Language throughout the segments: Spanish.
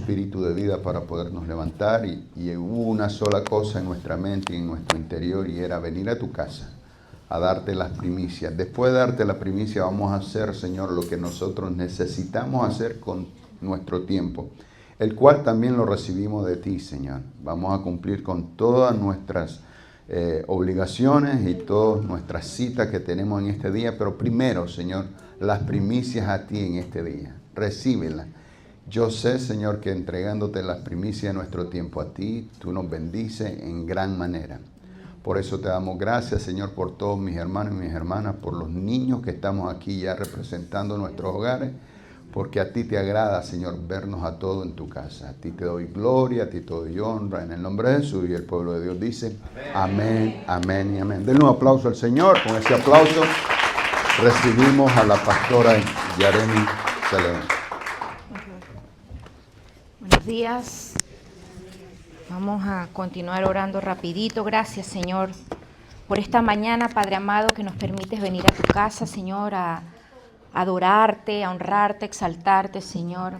espíritu de vida para podernos levantar y hubo una sola cosa en nuestra mente y en nuestro interior y era venir a tu casa a darte las primicias. Después de darte la primicia vamos a hacer, Señor, lo que nosotros necesitamos hacer con nuestro tiempo, el cual también lo recibimos de ti, Señor. Vamos a cumplir con todas nuestras obligaciones y todas nuestras citas que tenemos en este día, pero primero, Señor, las primicias a ti en este día. Recíbelas. Yo sé, Señor, que entregándote las primicias de nuestro tiempo a ti, tú nos bendices en gran manera. Por eso te damos gracias, Señor, por todos mis hermanos y mis hermanas, por los niños que estamos aquí ya representando nuestros hogares, porque a ti te agrada, Señor, vernos a todos en tu casa. A ti te doy gloria, a ti te doy honra, en el nombre de Jesús. Y el pueblo de Dios dice, amén, amén y amén. Denle un aplauso al Señor. Con ese aplauso recibimos a la pastora Yareni Celedón. Buenos días. Vamos a continuar orando rapidito. Gracias, Señor, por esta mañana, Padre amado, que nos permites venir a tu casa, Señor, a adorarte, a honrarte, a exaltarte, Señor,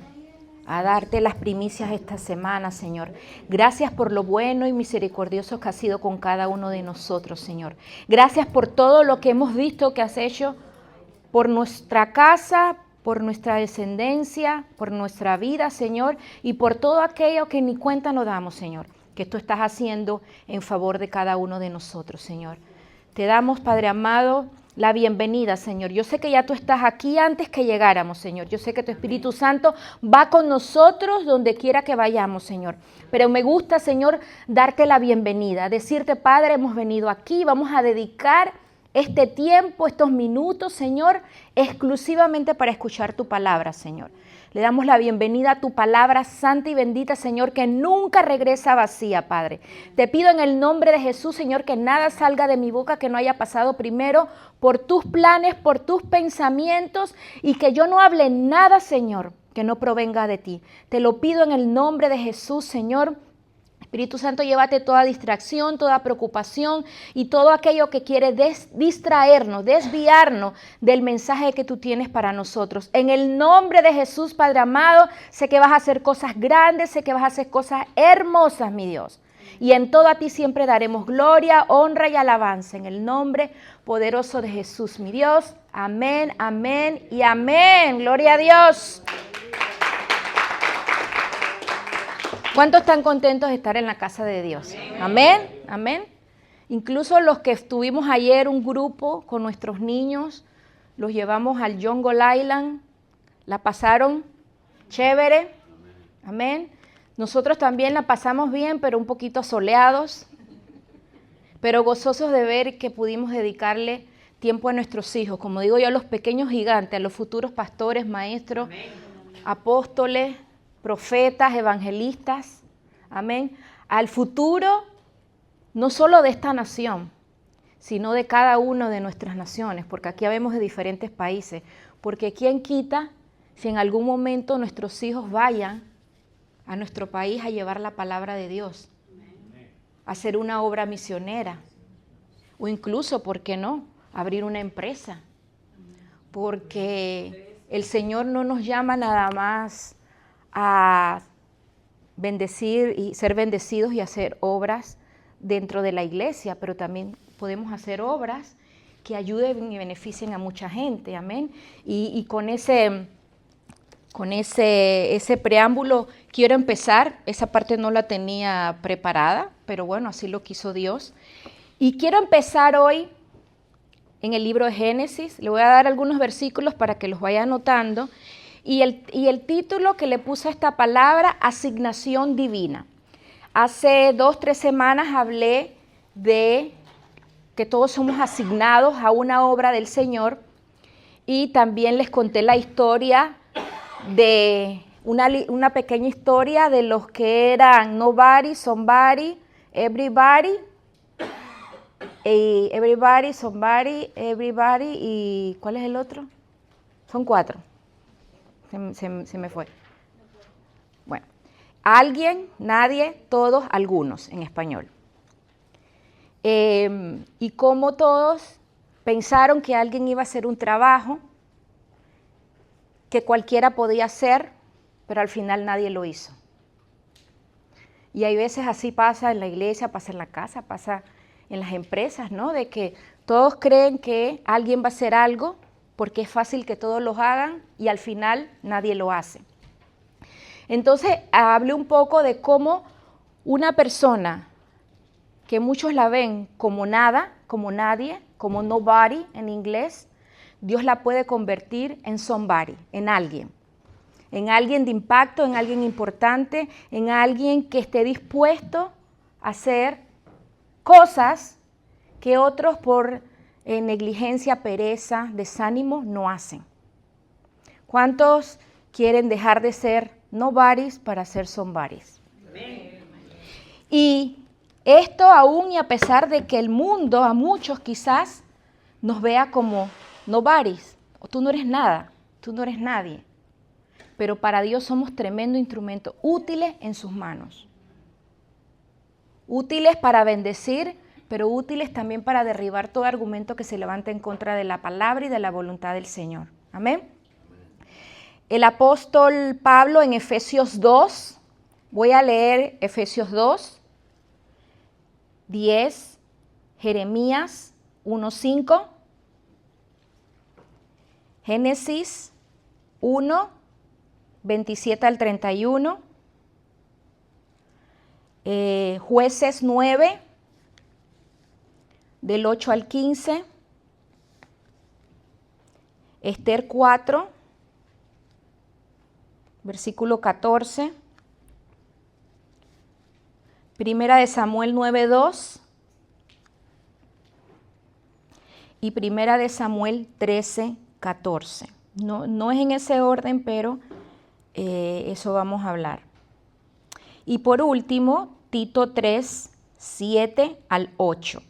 a darte las primicias esta semana, Señor. Gracias por lo bueno y misericordioso que has sido con cada uno de nosotros, Señor. Gracias por todo lo que hemos visto que has hecho por nuestra casa, por nuestra descendencia, por nuestra vida, Señor, y por todo aquello que ni cuenta nos damos, Señor, que tú estás haciendo en favor de cada uno de nosotros, Señor. Te damos, Padre amado, la bienvenida, Señor. Yo sé que ya tú estás aquí antes que llegáramos, Señor. Yo sé que tu Espíritu Santo va con nosotros donde quiera que vayamos, Señor. Pero me gusta, Señor, darte la bienvenida, decirte, Padre, hemos venido aquí, vamos a dedicar este tiempo, estos minutos, Señor, exclusivamente para escuchar tu palabra, Señor. Le damos la bienvenida a tu palabra santa y bendita, Señor, que nunca regresa vacía, Padre. Te pido en el nombre de Jesús, Señor, que nada salga de mi boca que no haya pasado primero por tus planes, por tus pensamientos, y que yo no hable nada, Señor, que no provenga de ti. Te lo pido en el nombre de Jesús, Señor. Espíritu Santo, llévate toda distracción, toda preocupación y todo aquello que quiere distraernos, desviarnos del mensaje que tú tienes para nosotros. En el nombre de Jesús, Padre amado, sé que vas a hacer cosas grandes, sé que vas a hacer cosas hermosas, mi Dios. Y en todo a ti siempre daremos gloria, honra y alabanza. En el nombre poderoso de Jesús, mi Dios. Amén, amén y amén. Gloria a Dios. ¿Cuántos están contentos de estar en la casa de Dios? Amén, amén. Incluso los que estuvimos ayer, un grupo con nuestros niños, los llevamos al Jungle Island, la pasaron chévere, amén. Nosotros también la pasamos bien, pero un poquito asoleados, pero gozosos de ver que pudimos dedicarle tiempo a nuestros hijos, como digo yo, a los pequeños gigantes, a los futuros pastores, maestros, apóstoles, profetas, evangelistas, amén, al futuro no solo de esta nación, sino de cada una de nuestras naciones, porque aquí habemos de diferentes países, porque ¿quién quita si en algún momento nuestros hijos vayan a nuestro país a llevar la palabra de Dios, a hacer una obra misionera, o incluso, ¿por qué no?, abrir una empresa, porque el Señor no nos llama nada más a bendecir y ser bendecidos y hacer obras dentro de la iglesia, pero también podemos hacer obras que ayuden y beneficien a mucha gente, amén. Y con ese preámbulo quiero empezar. Esa parte no la tenía preparada, pero bueno, así lo quiso Dios. Y quiero empezar hoy en el libro de Génesis. Le voy a dar algunos versículos para que los vaya anotando. Y el título que le puse a esta palabra, asignación divina. Hace 2-3 semanas hablé de que todos somos asignados a una obra del Señor, y también les conté la historia de una pequeña historia de los que eran nobody, somebody, everybody, somebody, everybody, y ¿cuál es el otro? Son 4. Se me fue. Bueno, alguien, nadie, todos, algunos en español. Y como todos pensaron que alguien iba a hacer un trabajo que cualquiera podía hacer, pero al final nadie lo hizo. Y hay veces así pasa en la iglesia, pasa en la casa, pasa en las empresas, ¿no? De que todos creen que alguien va a hacer algo porque es fácil que todos lo hagan y al final nadie lo hace. Entonces, hablé un poco de cómo una persona que muchos la ven como nada, como nadie, como nobody en inglés, Dios la puede convertir en somebody, en alguien de impacto, en alguien importante, en alguien que esté dispuesto a hacer cosas que otros por negligencia, pereza, desánimo no hacen. ¿Cuántos quieren dejar de ser nobodies para ser somebodies? Y esto aún y a pesar de que el mundo a muchos quizás nos vea como nobodies, o tú no eres nada, tú no eres nadie. Pero para Dios somos tremendo instrumento, útiles en sus manos. Útiles para bendecir, pero útiles también para derribar todo argumento que se levante en contra de la palabra y de la voluntad del Señor. Amén. El apóstol Pablo en Efesios 2, voy a leer Efesios 2, 10, Jeremías 1:5, Génesis 1, 27 al 31, Jueces 9, del 8 al 15, Esther 4, versículo 14, Primera de Samuel 9:2 y Primera de Samuel 13:14. No es en ese orden, pero eso vamos a hablar. Y por último, Tito 3, 7 al 8.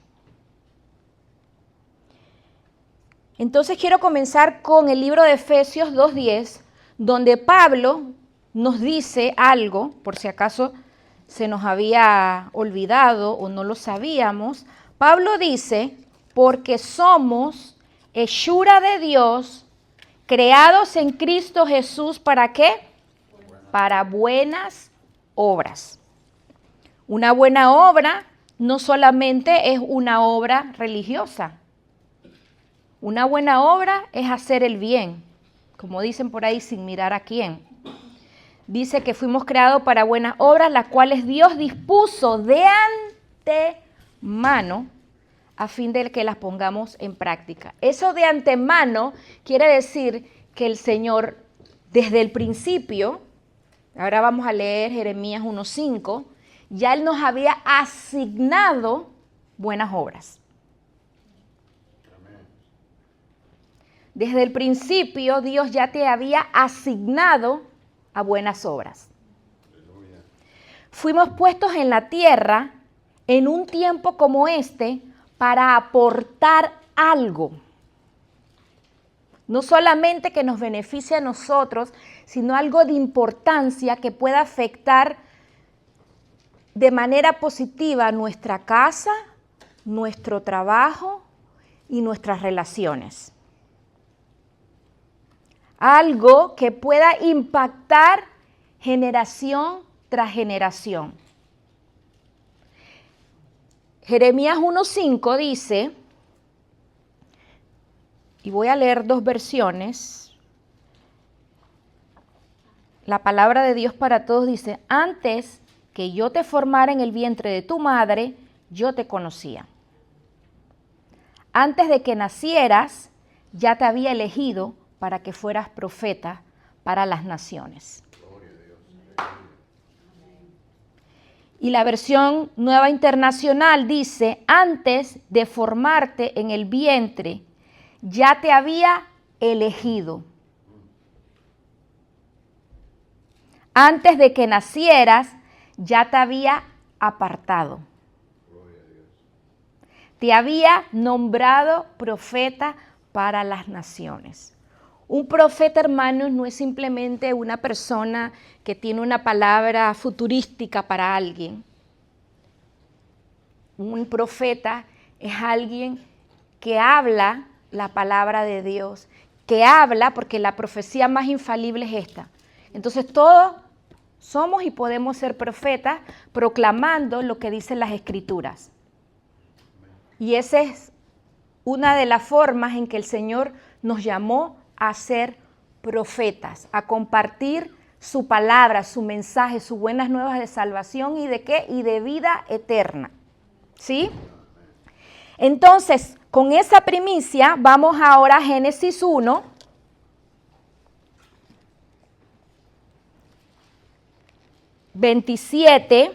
Entonces quiero comenzar con el libro de Efesios 2:10, donde Pablo nos dice algo, por si acaso se nos había olvidado o no lo sabíamos. Pablo dice, porque somos hechura de Dios, creados en Cristo Jesús, ¿para qué? Para buenas obras. Una buena obra no solamente es una obra religiosa. Una buena obra es hacer el bien, como dicen por ahí, sin mirar a quién. Dice que fuimos creados para buenas obras, las cuales Dios dispuso de antemano a fin de que las pongamos en práctica. Eso de antemano quiere decir que el Señor, desde el principio, ahora vamos a leer Jeremías 1:5, ya Él nos había asignado buenas obras. Desde el principio Dios ya te había asignado a buenas obras. Fuimos puestos en la tierra en un tiempo como este para aportar algo. No solamente que nos beneficie a nosotros, sino algo de importancia que pueda afectar de manera positiva nuestra casa, nuestro trabajo y nuestras relaciones. Algo que pueda impactar generación tras generación. Jeremías 1:5 dice, y voy a leer dos versiones, la palabra de Dios para todos dice, antes que yo te formara en el vientre de tu madre, yo te conocía. Antes de que nacieras, ya te había elegido para que fueras profeta para las naciones. Y la versión Nueva Internacional dice, antes de formarte en el vientre, ya te había elegido. Antes de que nacieras, ya te había apartado. Te había nombrado profeta para las naciones. Un profeta, hermanos, no es simplemente una persona que tiene una palabra futurística para alguien. Un profeta es alguien que habla la palabra de Dios, que habla, porque la profecía más infalible es esta. Entonces todo Somos y podemos ser profetas proclamando lo que dicen las Escrituras. Y esa es una de las formas en que el Señor nos llamó a ser profetas, a compartir su palabra, su mensaje, sus buenas nuevas de salvación y de qué, y de vida eterna. ¿Sí? Entonces, con esa primicia, vamos ahora a Génesis 1. ...27...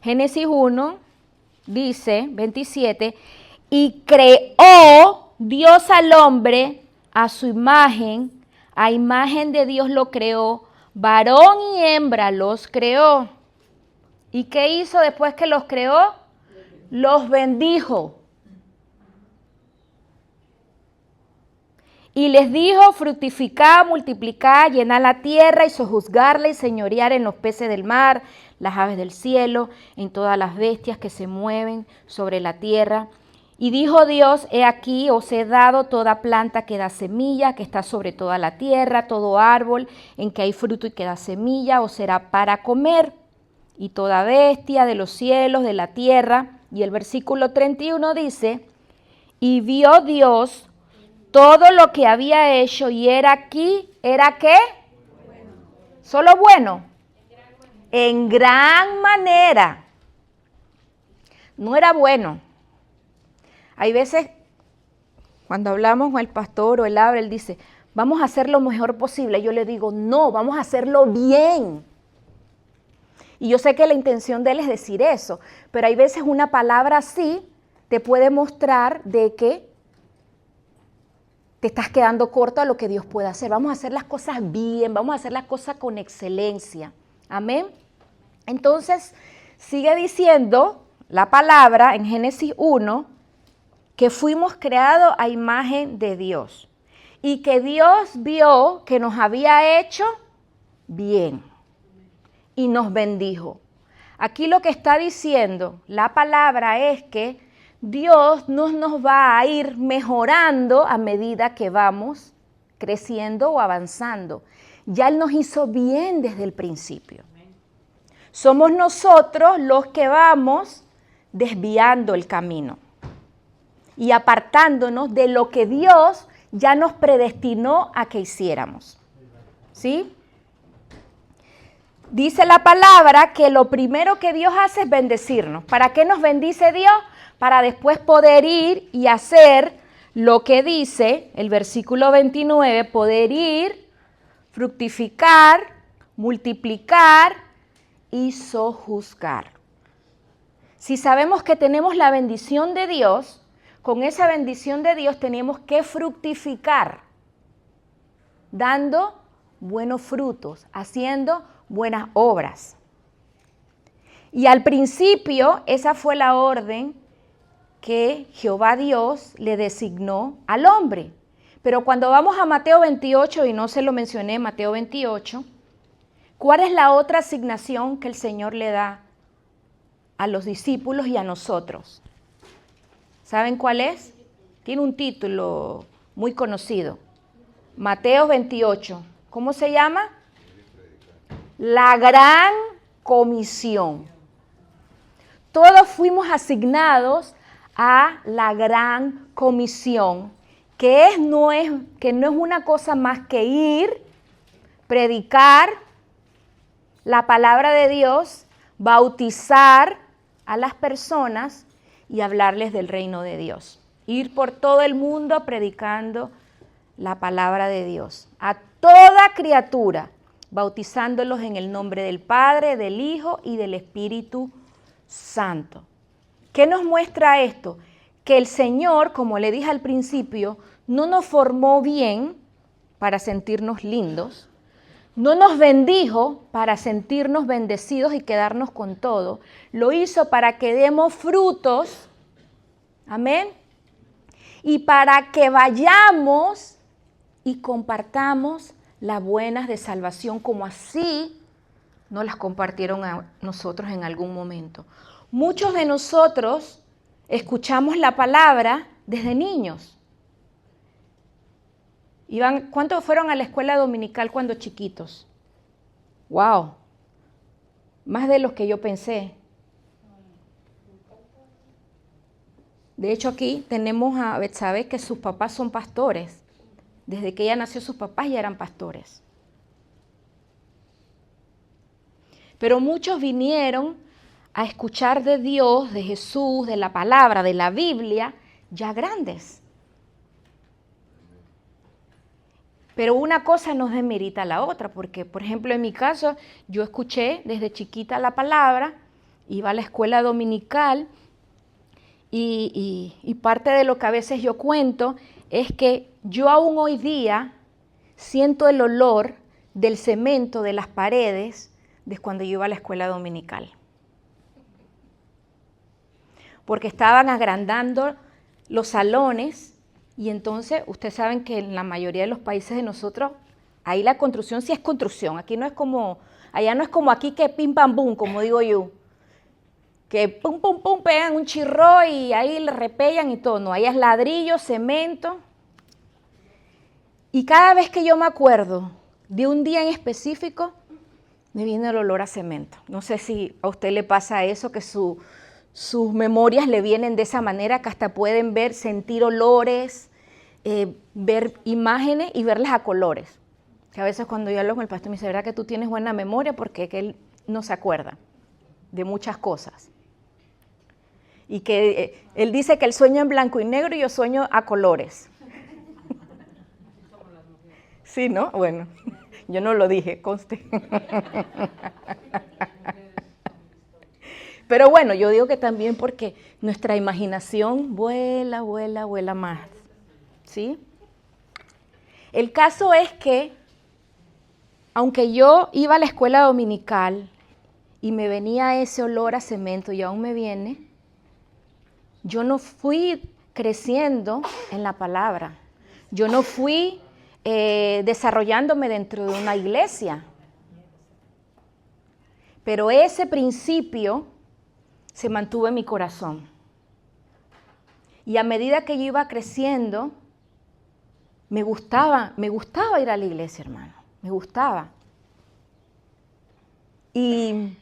Génesis 1 dice, 27, y creó Dios al hombre a su imagen, a imagen de Dios lo creó, varón y hembra los creó. ¿Y qué hizo después que los creó? Los bendijo. Y les dijo, fructificad, multiplicad, llenad la tierra y sojuzgarla y señorear en los peces del mar, las aves del cielo, en todas las bestias que se mueven sobre la tierra. Y dijo Dios, he aquí os he dado toda planta que da semilla, que está sobre toda la tierra, todo árbol en que hay fruto y que da semilla, os será para comer. Y toda bestia de los cielos, de la tierra. Y el versículo 31 dice, y vio Dios todo lo que había hecho y era aquí, ¿era qué? Bueno. ¿Solo bueno? En gran manera. No era bueno. Hay veces, cuando hablamos con el pastor o el abre, él dice, vamos a hacer lo mejor posible. Yo le digo, no, vamos a hacerlo bien. Y yo sé que la intención de él es decir eso, pero hay veces una palabra así te puede mostrar de que te estás quedando corto a lo que Dios puede hacer. Vamos a hacer las cosas bien, vamos a hacer las cosas con excelencia. Amén. Entonces, sigue diciendo la palabra en Génesis 1, que fuimos creados a imagen de Dios y que Dios vio que nos había hecho bien y nos bendijo. Aquí lo que está diciendo la palabra es que Dios no nos va a ir mejorando a medida que vamos creciendo o avanzando. Ya Él nos hizo bien desde el principio. Somos nosotros los que vamos desviando el camino y apartándonos de lo que Dios ya nos predestinó a que hiciéramos. ¿Sí? Dice la palabra que lo primero que Dios hace es bendecirnos. ¿Para qué nos bendice Dios? Para después poder ir y hacer lo que dice el versículo 29, poder ir, fructificar, multiplicar y sojuzgar. Si sabemos que tenemos la bendición de Dios, con esa bendición de Dios tenemos que fructificar, dando buenos frutos, haciendo buenas obras. Y al principio esa fue la orden que Jehová Dios le designó al hombre. Pero cuando vamos a Mateo 28, y no se lo mencioné, Mateo 28, ¿cuál es la otra asignación que el Señor le da a los discípulos y a nosotros? ¿Saben cuál es? Tiene un título muy conocido. Mateo 28. ¿Cómo se llama? La Gran Comisión. Todos fuimos asignados a la Gran Comisión, que no es una cosa más que ir, predicar la palabra de Dios, bautizar a las personas y hablarles del reino de Dios. Ir por todo el mundo predicando la palabra de Dios a toda criatura, bautizándolos en el nombre del Padre, del Hijo y del Espíritu Santo. ¿Qué nos muestra esto? Que el Señor, como le dije al principio, no nos formó bien para sentirnos lindos, no nos bendijo para sentirnos bendecidos y quedarnos con todo, lo hizo para que demos frutos, amén, y para que vayamos y compartamos las buenas de salvación como así nos las compartieron a nosotros en algún momento. Muchos de nosotros escuchamos la palabra desde niños. ¿Cuántos fueron a la escuela dominical cuando chiquitos? ¡Wow! Más de los que yo pensé. De hecho, aquí tenemos a Betsabe, que sus papás son pastores. Desde que ella nació, sus papás ya eran pastores. Pero muchos vinieron a escuchar de Dios, de Jesús, de la palabra, de la Biblia, ya grandes. Pero una cosa no demerita a la otra, porque, por ejemplo, en mi caso, yo escuché desde chiquita la palabra, iba a la escuela dominical, y parte de lo que a veces yo cuento es que yo aún hoy día siento el olor del cemento de las paredes de cuando yo iba a la escuela dominical. Porque estaban agrandando los salones y entonces ustedes saben que en la mayoría de los países de nosotros, ahí la construcción sí es construcción. Aquí no es como, allá no es como aquí que pim pam bum, como digo yo. Que pum pum pum pegan un chirro y ahí le repellan y todo. No, ahí es ladrillo, cemento. Y cada vez que yo me acuerdo de un día en específico, me viene el olor a cemento. No sé si a usted le pasa eso, que sus memorias le vienen de esa manera, que hasta pueden ver, sentir olores, ver imágenes y verlas a colores. Que a veces cuando yo hablo con el pastor me dice, ¿verdad que tú tienes buena memoria? Porque que él no se acuerda de muchas cosas. Y que él dice que él sueña en blanco y negro y yo sueño a colores. Sí, ¿no? Bueno, yo no lo dije, conste. Pero bueno, yo digo que también porque nuestra imaginación vuela, vuela, vuela más. ¿Sí? El caso es que, aunque yo iba a la escuela dominical y me venía ese olor a cemento y aún me viene, yo no fui creciendo en la palabra. Yo no fui desarrollándome dentro de una iglesia. Pero ese principio se mantuvo en mi corazón. Y a medida que yo iba creciendo, me gustaba ir a la iglesia, hermano. Me gustaba. Y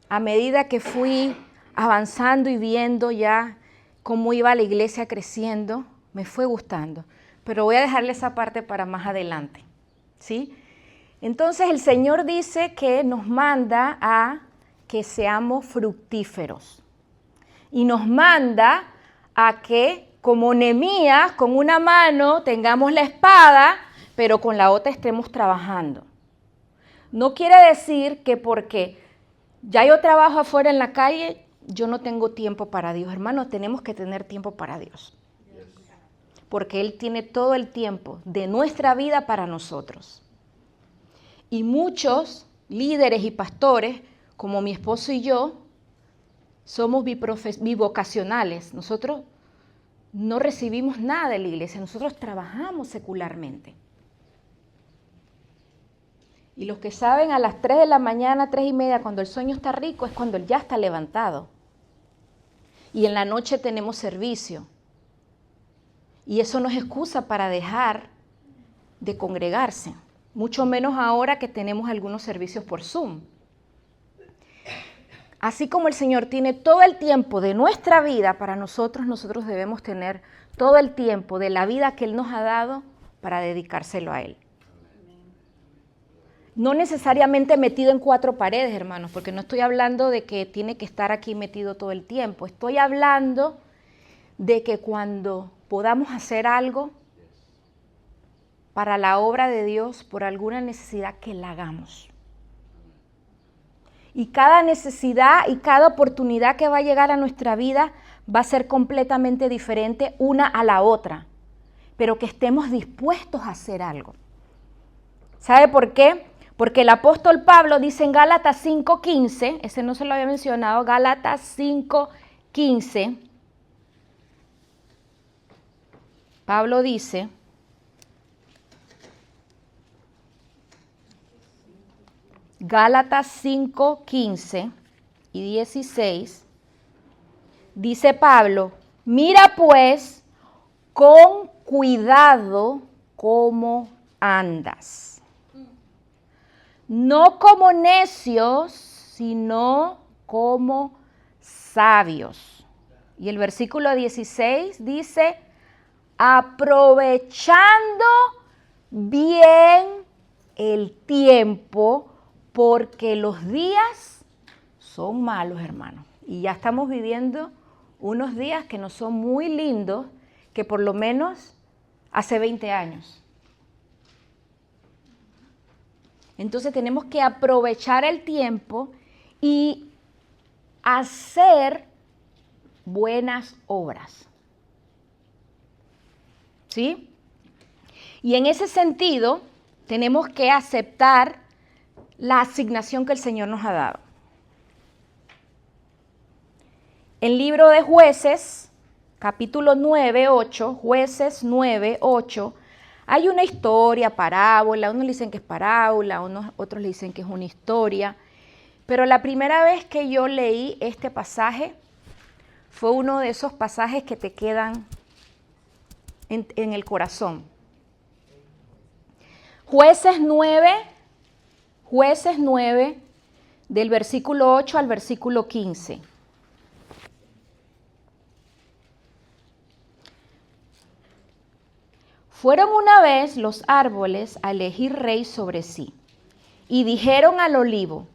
a medida que fui avanzando y viendo ya cómo iba la iglesia creciendo, me fue gustando. Pero voy a dejarle esa parte para más adelante, ¿sí? Entonces el Señor dice que nos manda a que seamos fructíferos. Y nos manda a que, como Nehemías, con una mano tengamos la espada, pero con la otra estemos trabajando. No quiere decir que porque ya yo trabajo afuera en la calle, yo no tengo tiempo para Dios. Hermanos, tenemos que tener tiempo para Dios. Porque Él tiene todo el tiempo de nuestra vida para nosotros. Y muchos líderes y pastores, como mi esposo y yo, somos bivocacionales. Nosotros no recibimos nada de la iglesia, nosotros trabajamos secularmente. Y los que saben, a las 3 de la mañana, 3:30, cuando el sueño está rico, es cuando él ya está levantado. Y en la noche tenemos servicio. Y eso no es excusa para dejar de congregarse. Mucho menos ahora que tenemos algunos servicios por Zoom. Así como el Señor tiene todo el tiempo de nuestra vida para nosotros, nosotros debemos tener todo el tiempo de la vida que Él nos ha dado para dedicárselo a Él. No necesariamente metido en 4 paredes, hermanos, porque no estoy hablando de que tiene que estar aquí metido todo el tiempo. Estoy hablando de que cuando podamos hacer algo para la obra de Dios, por alguna necesidad, que la hagamos. Y cada necesidad y cada oportunidad que va a llegar a nuestra vida va a ser completamente diferente una a la otra, pero que estemos dispuestos a hacer algo. ¿Sabe por qué? Porque el apóstol Pablo dice en Gálatas 5:15, ese no se lo había mencionado, Gálatas 5:15, Pablo dice, Gálatas 5:15 y 16, dice Pablo, mira pues con cuidado cómo andas. No como necios, sino como sabios. Y el versículo 16 dice, aprovechando bien el tiempo, porque los días son malos, hermanos. Y ya estamos viviendo unos días que no son muy lindos, que por lo menos hace 20 años. Entonces tenemos que aprovechar el tiempo y hacer buenas obras. ¿Sí? Y en ese sentido, tenemos que aceptar la asignación que el Señor nos ha dado. El libro de Jueces, capítulo 9, 8, Jueces 9, 8, hay una historia, parábola, unos le dicen que es parábola, otros le dicen que es una historia, pero la primera vez que yo leí este pasaje fue uno de esos pasajes que te quedan en el corazón. Jueces 9, del versículo 8 al versículo 15. Fueron una vez los árboles a elegir rey sobre sí, y dijeron al olivo,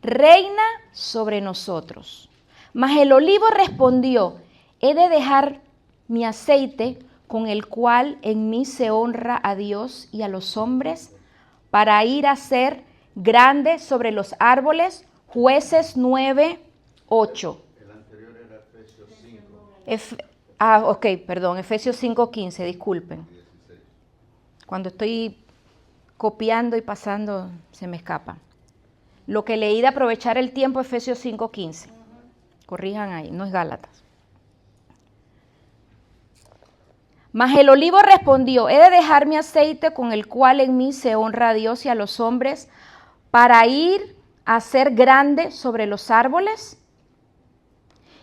reina sobre nosotros. Mas el olivo respondió, he de dejar mi aceite, con el cual en mí se honra a Dios y a los hombres, para ir a ser grande sobre los árboles. Jueces 9, 8. El anterior era Efesios 5. Efesios 5, 15, disculpen. 16. Cuando estoy copiando y pasando, se me escapa. Lo que leí de aprovechar el tiempo, Efesios 5, 15. Corrijan ahí, no es Gálatas. Mas el olivo respondió, he de dejar mi aceite, con el cual en mí se honra a Dios y a los hombres, para ir a ser grande sobre los árboles.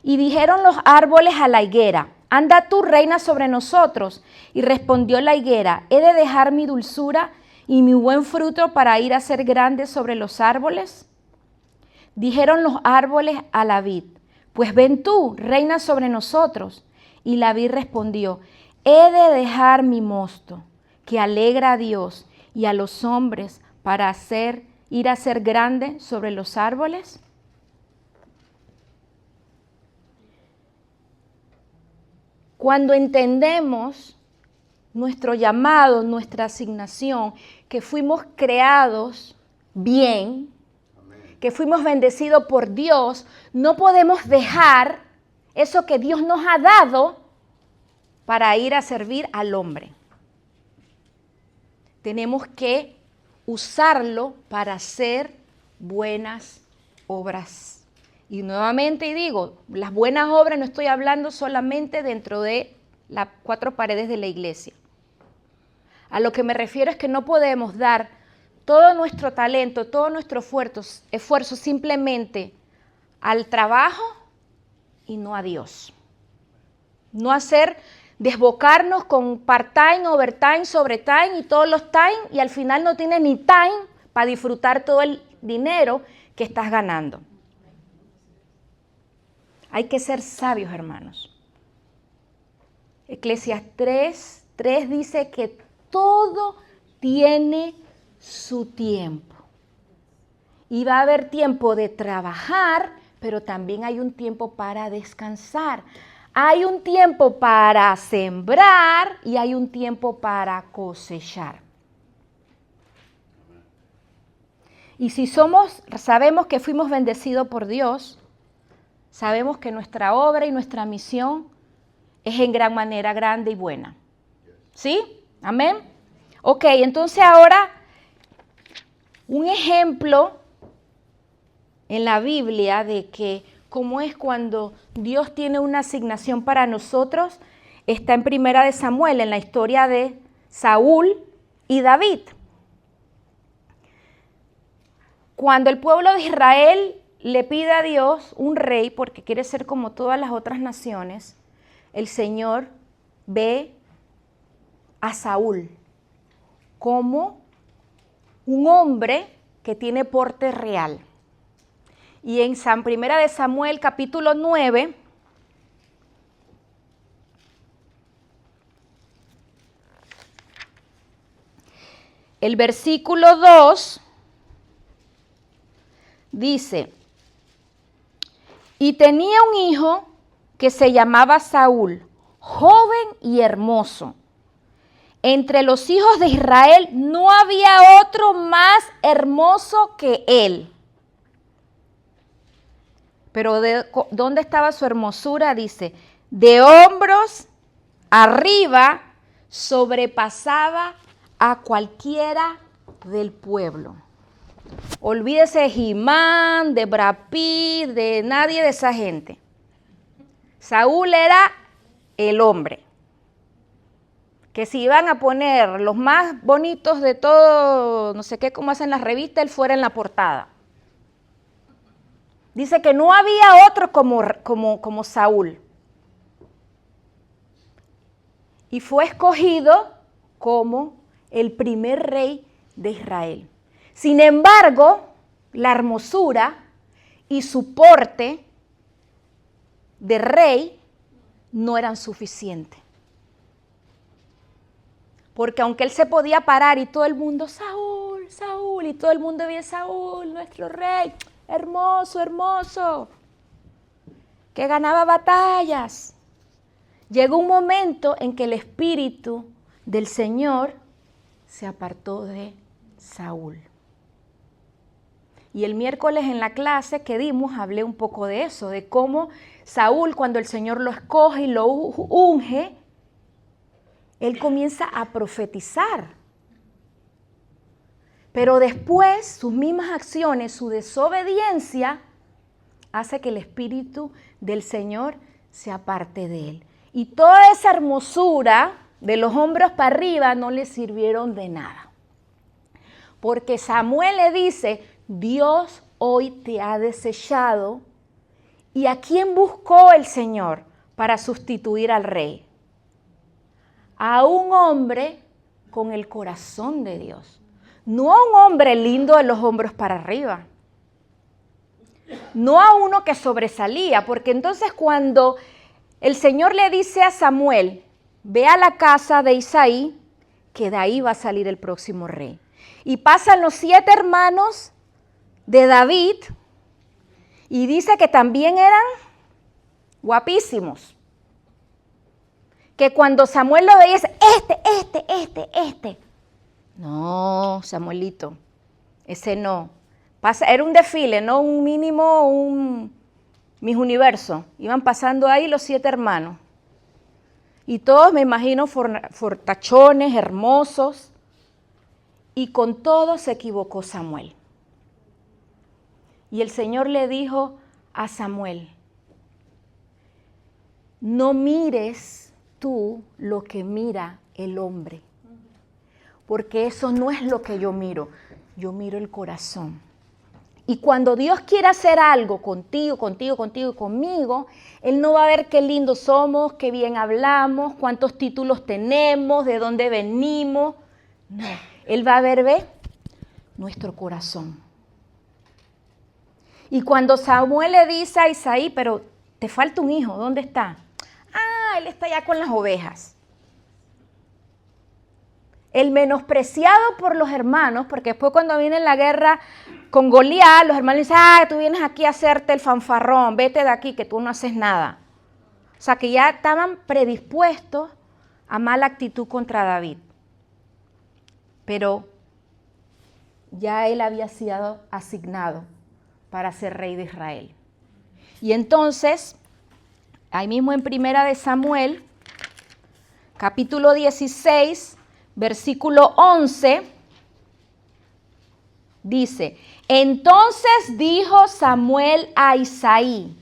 Y dijeron los árboles a la higuera, anda tú, reina sobre nosotros. Y respondió la higuera, he de dejar mi dulzura y mi buen fruto para ir a ser grande sobre los árboles. Dijeron los árboles a la vid, pues ven tú, reina sobre nosotros. Y la vid respondió, he de dejar mi mosto, que alegra a Dios y a los hombres, para ir a ser grande sobre los árboles. Cuando entendemos nuestro llamado, nuestra asignación, que fuimos creados bien, que fuimos bendecidos por Dios, no podemos dejar eso que Dios nos ha dado para ir a servir al hombre. Tenemos que usarlo para hacer buenas obras. Y nuevamente digo, las buenas obras no estoy hablando solamente dentro de las 4 paredes de la iglesia. A lo que me refiero es que no podemos dar todo nuestro talento, todo nuestro esfuerzo simplemente al trabajo y no a Dios. No desbocarnos con part-time, overtime, sobretime y todos los time, y al final no tienes ni time para disfrutar todo el dinero que estás ganando. Hay que ser sabios, hermanos. Eclesiastés 3 dice que todo tiene su tiempo. Y va a haber tiempo de trabajar, pero también hay un tiempo para descansar. Hay un tiempo para sembrar y hay un tiempo para cosechar. Y si sabemos que fuimos bendecidos por Dios, sabemos que nuestra obra y nuestra misión es en gran manera grande y buena. ¿Sí? Amén. Ok, entonces ahora un ejemplo en la Biblia de que cómo es cuando Dios tiene una asignación para nosotros, está en Primera de Samuel, en la historia de Saúl y David. Cuando el pueblo de Israel le pide a Dios un rey, porque quiere ser como todas las otras naciones, el Señor ve a Saúl como un hombre que tiene porte real. Y en Primera de Samuel, capítulo 9, el versículo 2 dice, y tenía un hijo que se llamaba Saúl, joven y hermoso. Entre los hijos de Israel no había otro más hermoso que él. Pero ¿dónde estaba su hermosura? Dice, de hombros arriba sobrepasaba a cualquiera del pueblo. Olvídese de Jimán, de Brad Pitt, de nadie de esa gente. Saúl era el hombre. Que si iban a poner los más bonitos de todo, no sé qué, como hacen las revistas, él fuera en la portada. Dice que no había otro como Saúl. Y fue escogido como el primer rey de Israel. Sin embargo, la hermosura y su porte de rey no eran suficientes. Porque aunque él se podía parar y todo el mundo, Saúl, Saúl, y todo el mundo veía Saúl, nuestro rey, hermoso, hermoso, que ganaba batallas. Llegó un momento en que el espíritu del Señor se apartó de Saúl. Y el miércoles en la clase que dimos hablé un poco de eso, de cómo Saúl, cuando el Señor lo escoge y lo unge, él comienza a profetizar. Pero después sus mismas acciones, su desobediencia, hace que el espíritu del Señor se aparte de él. Y toda esa hermosura de los hombros para arriba no le sirvieron de nada. Porque Samuel le dice, Dios hoy te ha desechado. ¿Y a quién buscó el Señor para sustituir al rey? A un hombre con el corazón de Dios. No a un hombre lindo de los hombros para arriba. No a uno que sobresalía, porque entonces cuando el Señor le dice a Samuel, ve a la casa de Isaí, que de ahí va a salir el próximo rey. Y pasan los 7 hermanos de David, y dice que también eran guapísimos. Que cuando Samuel lo veía, dice, este. No, Samuelito, ese no. Era un desfile, no un mínimo, Miss Universo. Iban pasando ahí los 7 hermanos. Y todos, me imagino, fortachones, hermosos. Y con todo se equivocó Samuel. Y el Señor le dijo a Samuel, no mires tú lo que mira el hombre, porque eso no es lo que yo miro el corazón. Y cuando Dios quiere hacer algo contigo y conmigo, Él no va a ver qué lindos somos, qué bien hablamos, cuántos títulos tenemos, de dónde venimos. No, Él va a ver, nuestro corazón. Y cuando Samuel le dice a Isaí, pero te falta un hijo, ¿dónde está? Ah, él está allá con las ovejas. El menospreciado por los hermanos, porque después cuando viene la guerra con Goliat, los hermanos dicen, tú vienes aquí a hacerte el fanfarrón, vete de aquí que tú no haces nada. O sea que ya estaban predispuestos a mala actitud contra David. Pero ya él había sido asignado para ser rey de Israel. Y entonces, ahí mismo en Primera de Samuel, capítulo 16, versículo 11, dice, entonces dijo Samuel a Isaí,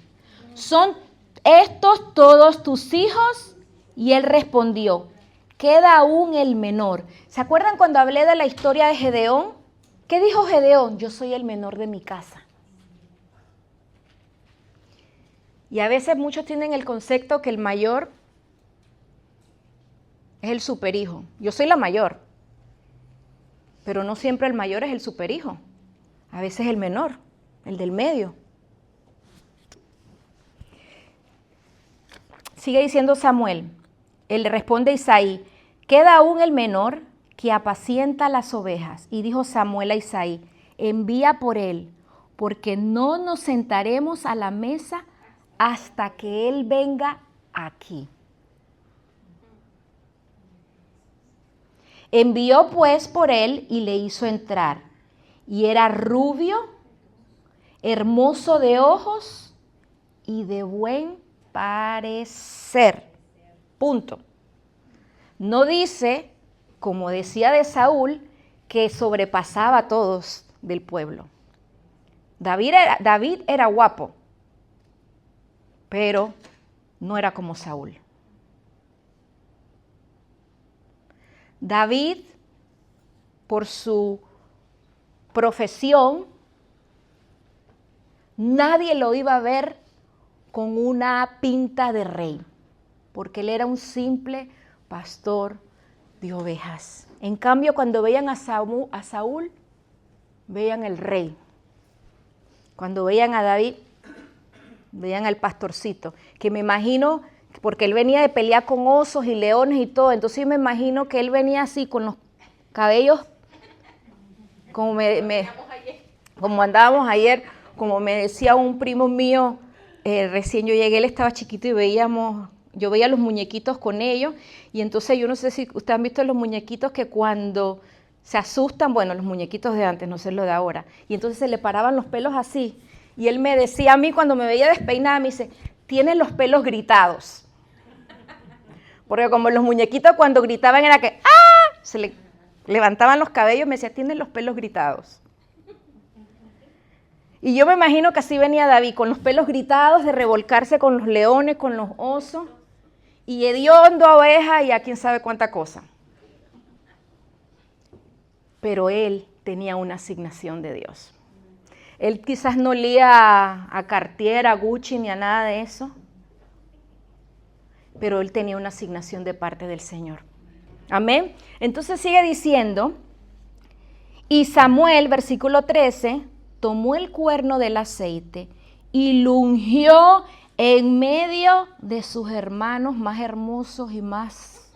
¿son estos todos tus hijos? Y él respondió, queda aún el menor. ¿Se acuerdan cuando hablé de la historia de Gedeón? ¿Qué dijo Gedeón? Yo soy el menor de mi casa. Y a veces muchos tienen el concepto que el mayor es el superhijo. Yo soy la mayor. pero no siempre el mayor es el superhijo. A veces el menor, el del medio. Sigue diciendo Samuel. Él le responde a Isaí, queda aún el menor que apacienta las ovejas. Y dijo Samuel a Isaí, envía por él, porque no nos sentaremos a la mesa hasta que él venga aquí. Envió pues por él y le hizo entrar. Y era rubio, hermoso de ojos y de buen parecer. Punto. No dice, como decía de Saúl, que sobrepasaba a todos del pueblo. David era guapo, pero no era como Saúl. David, por su profesión, nadie lo iba a ver con una pinta de rey, porque él era un simple pastor de ovejas. En cambio, cuando veían a Saúl, veían el rey. Cuando veían a David, veían al pastorcito, que me imagino, porque él venía de pelear con osos y leones y todo, entonces yo me imagino que él venía así con los cabellos, como andábamos ayer, como me decía un primo mío, recién yo llegué, él estaba chiquito y yo veía los muñequitos con ellos, y entonces yo no sé si ustedes han visto los muñequitos que cuando se asustan, bueno, los muñequitos de antes, no sé lo de ahora, y entonces se le paraban los pelos así, y él me decía a mí cuando me veía despeinada, me dice, tienes los pelos gritados, porque como los muñequitos cuando gritaban era que, ¡ah!, se le levantaban los cabellos, me decía, tienes los pelos gritados. Y yo me imagino que así venía David, con los pelos gritados, de revolcarse con los leones, con los osos, y hediondo a oveja y a quién sabe cuánta cosa. Pero él tenía una asignación de Dios. Él quizás no olía a Cartier, a Gucci, ni a nada de eso, pero él tenía una asignación de parte del Señor. Amén. Entonces sigue diciendo, y Samuel, versículo 13, tomó el cuerno del aceite y lo ungió en medio de sus hermanos más hermosos y más.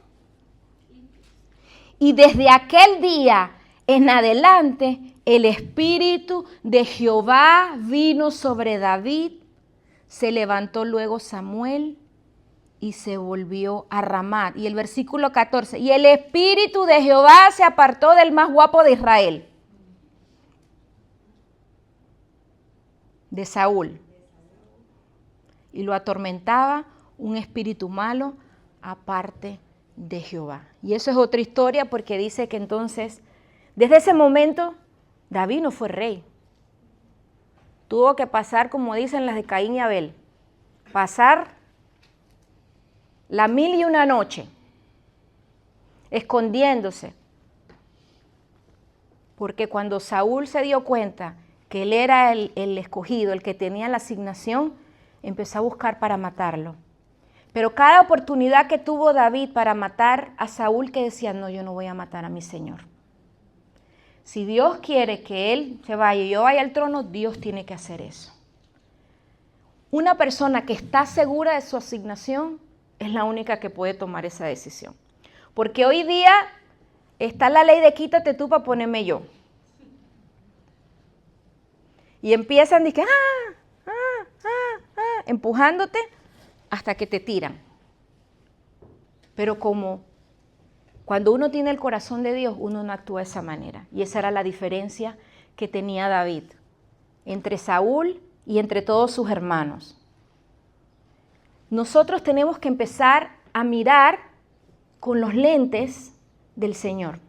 Y desde aquel día en adelante, el Espíritu de Jehová vino sobre David. Se levantó luego Samuel y se volvió a Ramá. Y el versículo 14, y el Espíritu de Jehová se apartó del más guapo de Israel, de Saúl, y lo atormentaba un espíritu malo aparte de Jehová. Y eso es otra historia, porque dice que entonces, desde ese momento, David no fue rey. Tuvo que pasar, como dicen las de Caín y Abel, pasar la 1001 noche, escondiéndose. Porque cuando Saúl se dio cuenta que él era el escogido, el que tenía la asignación, empezó a buscar para matarlo. Pero cada oportunidad que tuvo David para matar a Saúl, que decía, no, yo no voy a matar a mi Señor. Si Dios quiere que él se vaya y yo vaya al trono, Dios tiene que hacer eso. Una persona que está segura de su asignación es la única que puede tomar esa decisión. Porque hoy día está la ley de quítate tú para ponerme yo. Y empiezan a decir, empujándote hasta que te tiran. Pero como cuando uno tiene el corazón de Dios, uno no actúa de esa manera. Y esa era la diferencia que tenía David entre Saúl y entre todos sus hermanos. Nosotros tenemos que empezar a mirar con los lentes del Señor.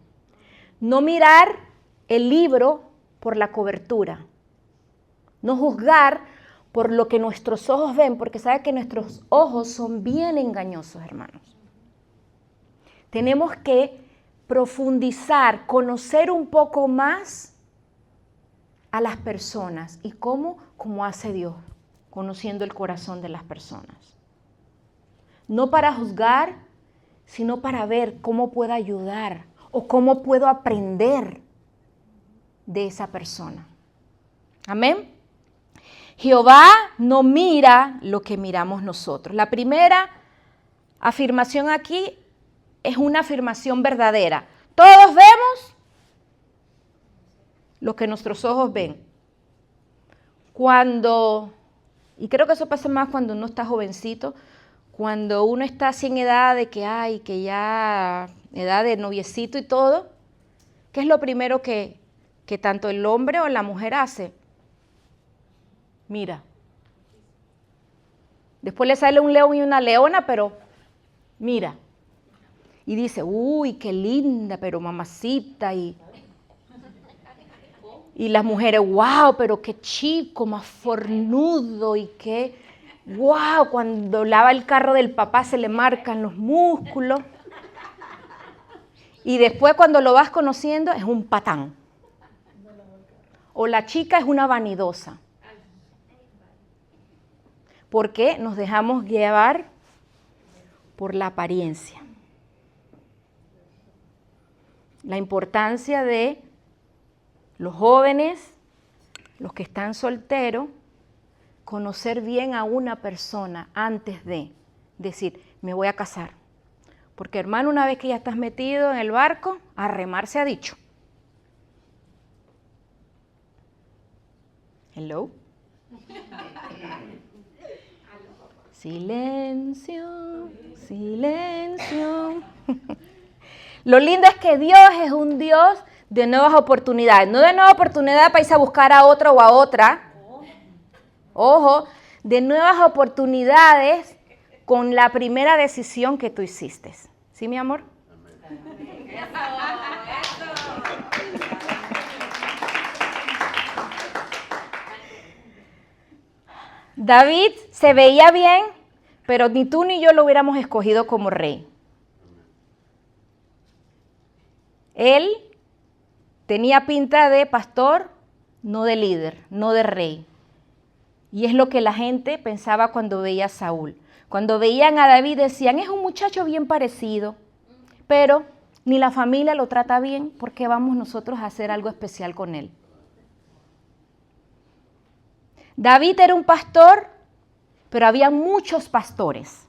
No mirar el libro por la cobertura. No juzgar por lo que nuestros ojos ven, porque sabe que nuestros ojos son bien engañosos, hermanos. Tenemos que profundizar, conocer un poco más a las personas. ¿Y cómo? Como hace Dios, conociendo el corazón de las personas. No para juzgar, sino para ver cómo puedo ayudar o cómo puedo aprender de esa persona. Amén. Jehová no mira lo que miramos nosotros. La primera afirmación aquí es una afirmación verdadera. Todos vemos lo que nuestros ojos ven. Y creo que eso pasa más cuando uno está jovencito, cuando uno está así en edad de que ya edad de noviecito y todo, ¿qué es lo primero que tanto el hombre o la mujer hace? Mira. Después le sale un león y una leona, pero mira. Y dice, uy, qué linda, pero mamacita. Y las mujeres, wow, pero qué chico, más fornudo y qué, wow, cuando lava el carro del papá se le marcan los músculos. Y después cuando lo vas conociendo es un patán. O la chica es una vanidosa. Porque nos dejamos llevar por la apariencia. La importancia de los jóvenes, los que están solteros, conocer bien a una persona antes de decir, me voy a casar. Porque hermano, una vez que ya estás metido en el barco, a remar se ha dicho. Hello. Silencio, silencio. Lo lindo es que Dios es un Dios de nuevas oportunidades. No de nuevas oportunidades para irse a buscar a otro o a otra. Ojo, de nuevas oportunidades con la primera decisión que tú hiciste. ¿Sí, mi amor? David se veía bien, pero ni tú ni yo lo hubiéramos escogido como rey. Él tenía pinta de pastor, no de líder, no de rey. Y es lo que la gente pensaba cuando veía a Saúl. Cuando veían a David decían, es un muchacho bien parecido, pero ni la familia lo trata bien, ¿por qué vamos nosotros a hacer algo especial con él? David era un pastor, pero había muchos pastores.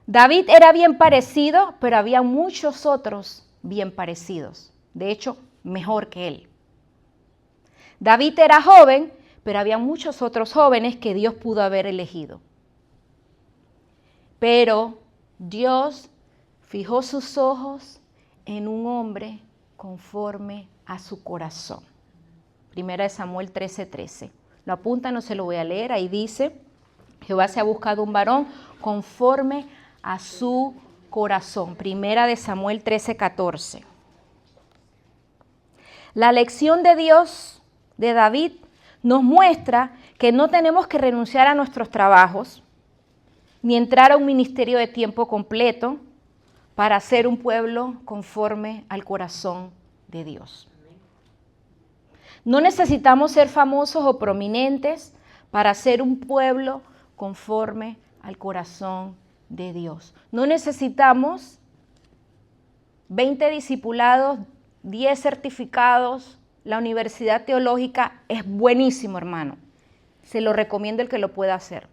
David era bien parecido, pero había muchos otros bien parecidos. De hecho, mejor que él. David era joven, pero había muchos otros jóvenes que Dios pudo haber elegido. Pero Dios fijó sus ojos en un hombre conforme a su corazón. Primera de Samuel 13:13. Lo apunta, no se lo voy a leer. Ahí dice, Jehová se ha buscado un varón conforme a su corazón. Primera de Samuel 13:14. La lección de Dios de David nos muestra que no tenemos que renunciar a nuestros trabajos, ni entrar a un ministerio de tiempo completo para ser un pueblo conforme al corazón de Dios. No necesitamos ser famosos o prominentes para ser un pueblo conforme al corazón de Dios. No necesitamos 20 discipulados, 10 certificados. La universidad teológica es buenísimo, hermano. Se lo recomiendo el que lo pueda hacer.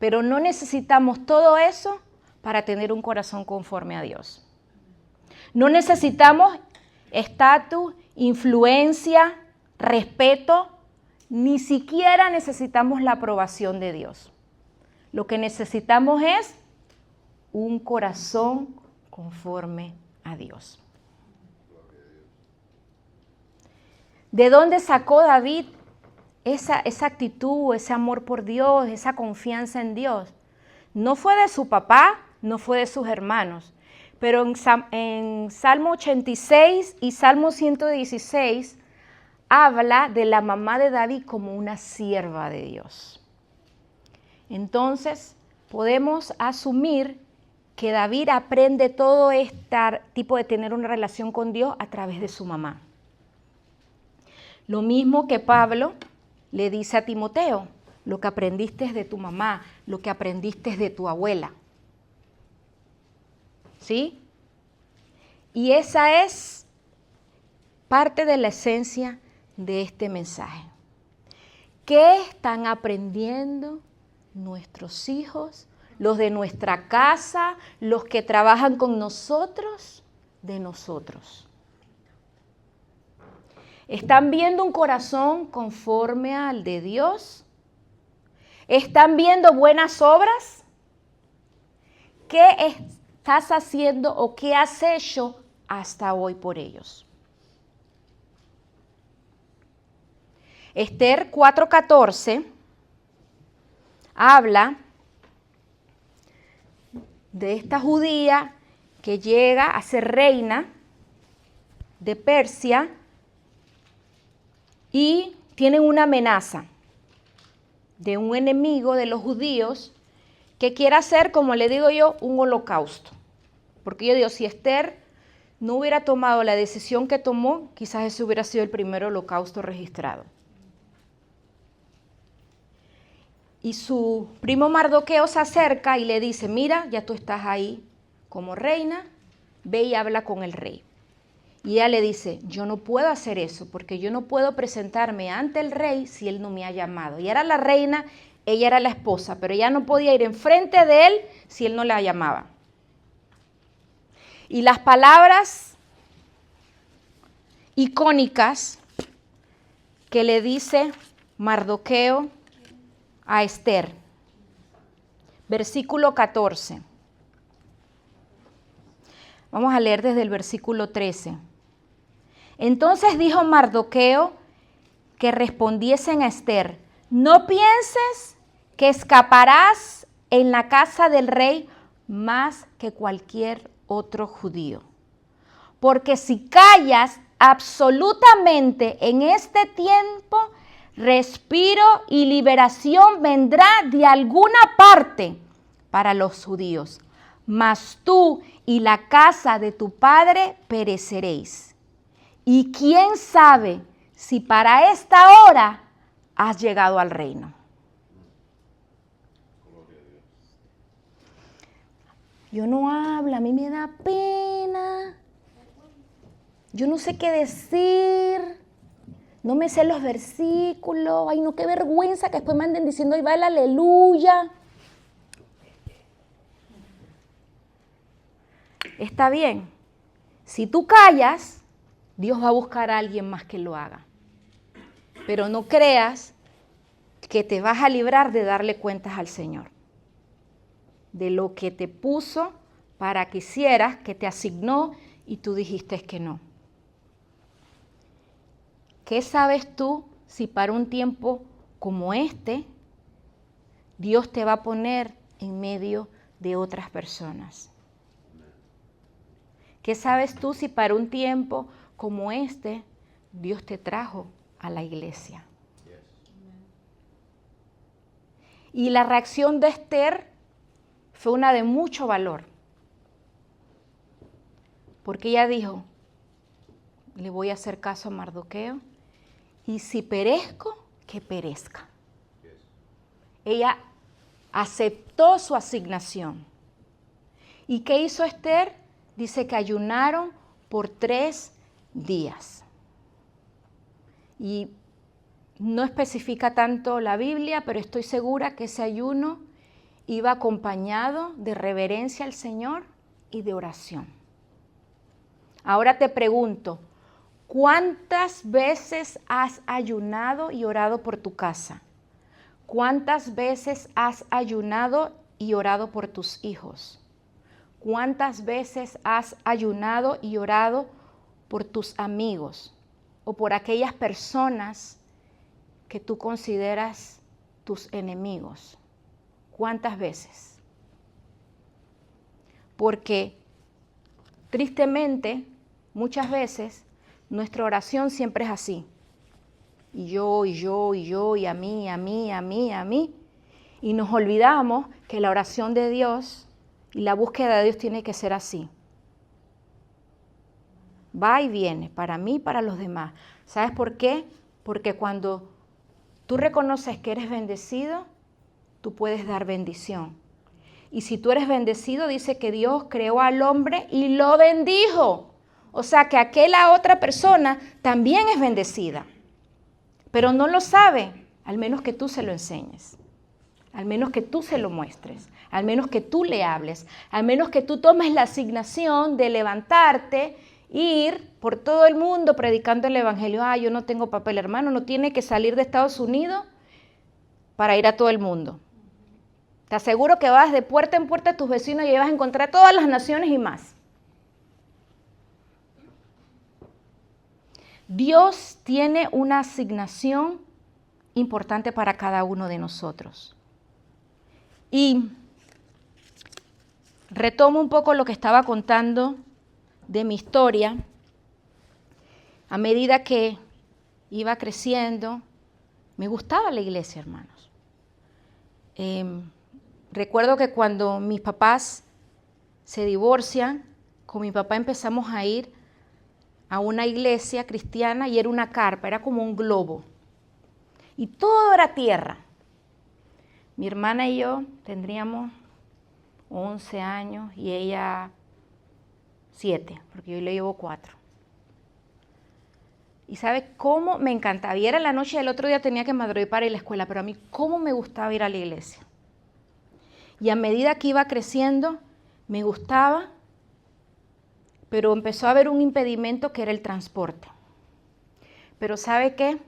Pero no necesitamos todo eso para tener un corazón conforme a Dios. No necesitamos estatus, influencia, respeto, ni siquiera necesitamos la aprobación de Dios. Lo que necesitamos es un corazón conforme a Dios. ¿De dónde sacó David esa actitud, ese amor por Dios, esa confianza en Dios? No fue de su papá, no fue de sus hermanos, pero en Salmo 86 y Salmo 116 habla de la mamá de David como una sierva de Dios. Entonces, podemos asumir que David aprende todo este tipo de tener una relación con Dios a través de su mamá. Lo mismo que Pablo le dice a Timoteo, lo que aprendiste de tu mamá, lo que aprendiste de tu abuela. ¿Sí? Y esa es parte de la esencia de este mensaje. ¿Qué están aprendiendo nuestros hijos, los de nuestra casa, los que trabajan con nosotros, de nosotros? ¿Están viendo un corazón conforme al de Dios? ¿Están viendo buenas obras? ¿Qué estás haciendo o qué has hecho hasta hoy por ellos? Esther 4:14 habla de esta judía que llega a ser reina de Persia y tienen una amenaza de un enemigo de los judíos que quiere hacer, como le digo yo, un holocausto. Porque yo digo, si Esther no hubiera tomado la decisión que tomó, quizás ese hubiera sido el primer holocausto registrado. Y su primo Mardoqueo se acerca y le dice, mira, ya tú estás ahí como reina, ve y habla con el rey. Y ella le dice, yo no puedo hacer eso, porque yo no puedo presentarme ante el rey si él no me ha llamado. Y era la reina, ella era la esposa, pero ella no podía ir enfrente de él si él no la llamaba. Y las palabras icónicas que le dice Mardoqueo a Esther, versículo 14. Vamos a leer desde el versículo 13. Entonces dijo Mardoqueo que respondiesen a Esther, no pienses que escaparás en la casa del rey más que cualquier otro judío. Porque si callas absolutamente en este tiempo, respiro y liberación vendrá de alguna parte para los judíos. Mas tú y la casa de tu padre pereceréis. Y quién sabe si para esta hora has llegado al reino. Yo no hablo, a mí me da pena. Yo no sé qué decir. No me sé los versículos. Ay, no, qué vergüenza que después me anden diciendo, ahí va el aleluya. Está bien. Si tú callas, Dios va a buscar a alguien más que lo haga. Pero no creas que te vas a librar de darle cuentas al Señor. De lo que te puso para que hicieras, que te asignó y tú dijiste que no. ¿Qué sabes tú si para un tiempo como este, Dios te va a poner en medio de otras personas? ¿Qué sabes tú si para un tiempo como este, Dios te trajo a la iglesia? Y la reacción de Esther fue una de mucho valor. Porque ella dijo, le voy a hacer caso a Mardoqueo. Y si perezco, que perezca. Ella aceptó su asignación. ¿Y qué hizo Esther? Dice que ayunaron por 3 días. Y no especifica tanto la Biblia, pero estoy segura que ese ayuno iba acompañado de reverencia al Señor y de oración. Ahora te pregunto, ¿cuántas veces has ayunado y orado por tu casa? ¿Cuántas veces has ayunado y orado por tus hijos? ¿Cuántas veces has ayunado y orado por tus amigos o por aquellas personas que tú consideras tus enemigos? ¿Cuántas veces? Porque tristemente, muchas veces, nuestra oración siempre es así. Y yo, y a mí. Y nos olvidamos que la oración de Dios y la búsqueda de Dios tiene que ser así. Va y viene, para mí y para los demás. ¿Sabes por qué? Porque cuando tú reconoces que eres bendecido, tú puedes dar bendición. Y si tú eres bendecido, dice que Dios creó al hombre y lo bendijo. O sea que aquella otra persona también es bendecida. Pero no lo sabe, al menos que tú se lo enseñes. Al menos que tú se lo muestres. Al menos que tú le hables. Al menos que tú tomes la asignación de levantarte, ir por todo el mundo predicando el evangelio. Yo no tengo papel, hermano. No tiene que salir de Estados Unidos para ir a todo el mundo. Te aseguro que vas de puerta en puerta a tus vecinos y vas a encontrar todas las naciones y más. Dios tiene una asignación importante para cada uno de nosotros. Y retomo un poco lo que estaba contando de mi historia. A medida que iba creciendo, me gustaba la iglesia, hermanos. Recuerdo que cuando mis papás se divorcian, con mi papá empezamos a ir a una iglesia cristiana y era una carpa, era como un globo. Y todo era tierra. Mi hermana y yo tendríamos 11 años y ella 7, porque yo le llevo 4. Y ¿sabe cómo me encantaba? Y era la noche del otro día tenía que madrugar para ir a la escuela, pero a mí cómo me gustaba ir a la iglesia. Y a medida que iba creciendo, me gustaba, pero empezó a haber un impedimento que era el transporte. Pero ¿sabe qué?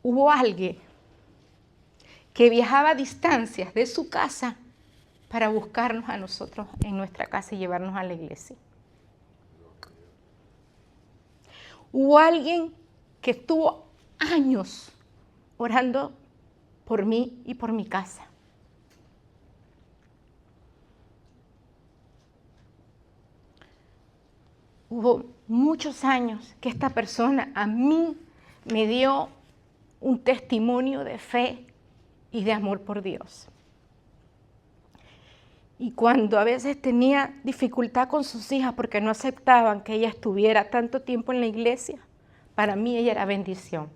Hubo alguien que viajaba a distancias de su casa para buscarnos a nosotros en nuestra casa y llevarnos a la iglesia. Hubo alguien que estuvo años orando por mí y por mi casa. Hubo muchos años que esta persona a mí me dio un testimonio de fe y de amor por Dios. Y cuando a veces tenía dificultad con sus hijas porque no aceptaban que ella estuviera tanto tiempo en la iglesia, para mí ella era bendición.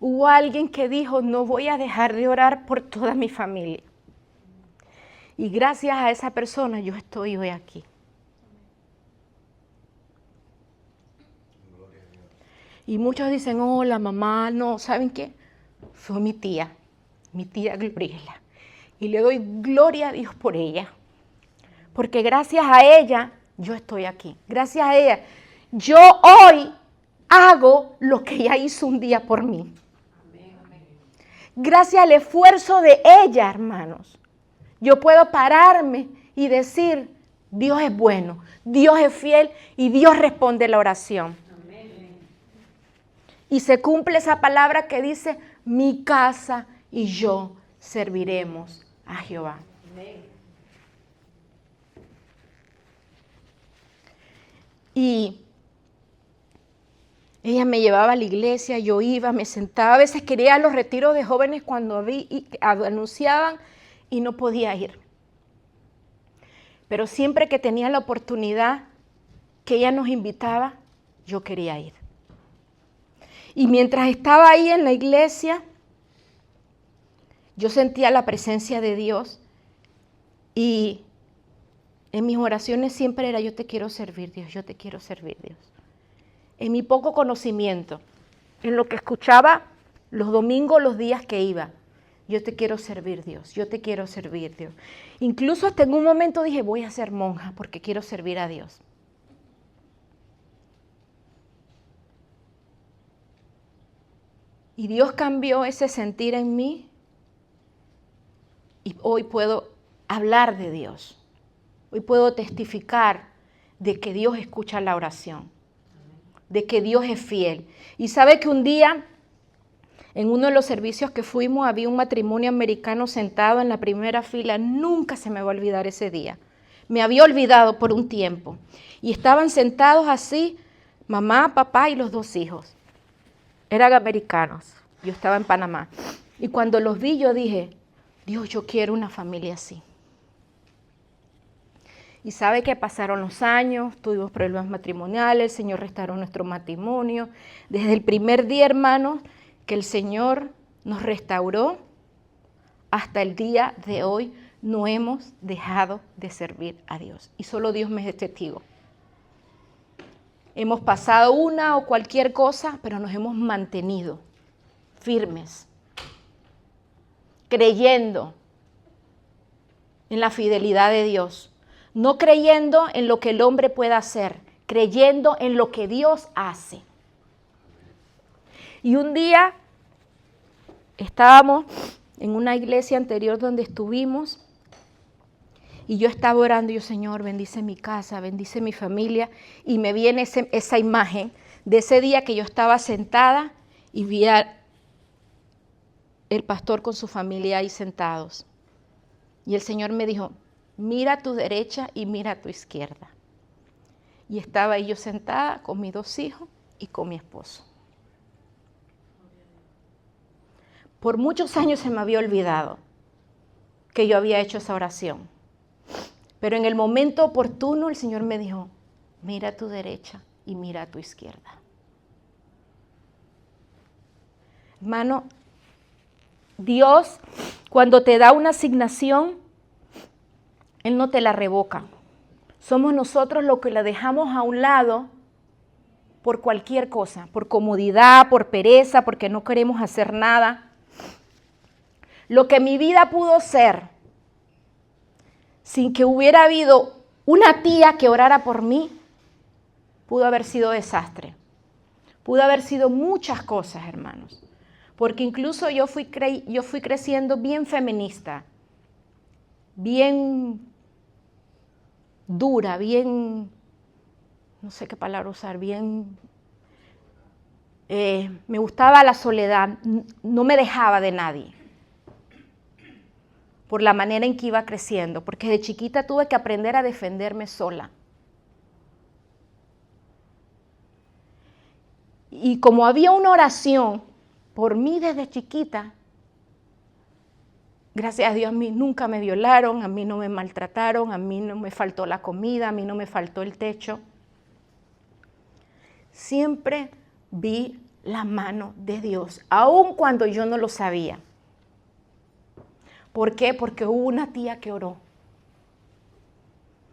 Hubo alguien que dijo, no voy a dejar de orar por toda mi familia. Y gracias a esa persona yo estoy hoy aquí. Y muchos dicen, la mamá, no, ¿saben qué? Fue mi tía Gloriela. Y le doy gloria a Dios por ella. Porque gracias a ella yo estoy aquí. Gracias a ella yo hoy hago lo que ella hizo un día por mí. Gracias al esfuerzo de ella, hermanos, yo puedo pararme y decir, Dios es bueno, Dios es fiel y Dios responde la oración. Y se cumple esa palabra que dice, mi casa y yo serviremos a Jehová. Y ella me llevaba a la iglesia, yo iba, me sentaba, a veces quería ir a los retiros de jóvenes cuando anunciaban y no podía ir. Pero siempre que tenía la oportunidad que ella nos invitaba, yo quería ir. Y mientras estaba ahí en la iglesia, yo sentía la presencia de Dios y en mis oraciones siempre era, yo te quiero servir, Dios, yo te quiero servir, Dios. En mi poco conocimiento, en lo que escuchaba los domingos, los días que iba, yo te quiero servir, Dios, yo te quiero servir, Dios. Incluso hasta en un momento dije, voy a ser monja porque quiero servir a Dios. Y Dios cambió ese sentir en mí y hoy puedo hablar de Dios. Hoy puedo testificar de que Dios escucha la oración, de que Dios es fiel. Y sabe que un día, en uno de los servicios que fuimos, había un matrimonio americano sentado en la primera fila. Nunca se me va a olvidar ese día. Me había olvidado por un tiempo. Y estaban sentados así, mamá, papá y los 2 hijos. Eran americanos. Yo estaba en Panamá. Y cuando los vi, yo dije, Dios, yo quiero una familia así. Y sabe que pasaron los años, tuvimos problemas matrimoniales, el Señor restauró nuestro matrimonio. Desde el primer día, hermanos, que el Señor nos restauró, hasta el día de hoy, no hemos dejado de servir a Dios. Y solo Dios me es testigo. Hemos pasado una o cualquier cosa, pero nos hemos mantenido firmes, creyendo en la fidelidad de Dios, no creyendo en lo que el hombre pueda hacer, creyendo en lo que Dios hace. Y un día estábamos en una iglesia anterior donde estuvimos y yo estaba orando y yo, Señor, bendice mi casa, bendice mi familia, y me viene esa imagen de ese día que yo estaba sentada y vi al pastor con su familia ahí sentados. Y el Señor me dijo, mira a tu derecha y mira a tu izquierda. Y estaba ahí yo sentada con mis 2 hijos y con mi esposo. Por muchos años se me había olvidado que yo había hecho esa oración. Pero en el momento oportuno el Señor me dijo, mira a tu derecha y mira a tu izquierda. Hermano, Dios, cuando te da una asignación, Él no te la revoca. Somos nosotros los que la dejamos a un lado por cualquier cosa, por comodidad, por pereza, porque no queremos hacer nada. Lo que mi vida pudo ser, sin que hubiera habido una tía que orara por mí, pudo haber sido desastre. Pudo haber sido muchas cosas, hermanos. Porque incluso yo fui creciendo bien feminista, bien dura, bien, no sé qué palabra usar, bien, me gustaba la soledad, no me dejaba de nadie, por la manera en que iba creciendo, porque de chiquita tuve que aprender a defenderme sola. Y como había una oración por mí desde chiquita, gracias a Dios a mí nunca me violaron, a mí no me maltrataron, a mí no me faltó la comida, a mí no me faltó el techo. Siempre vi la mano de Dios, aun cuando yo no lo sabía. ¿Por qué? Porque hubo una tía que oró.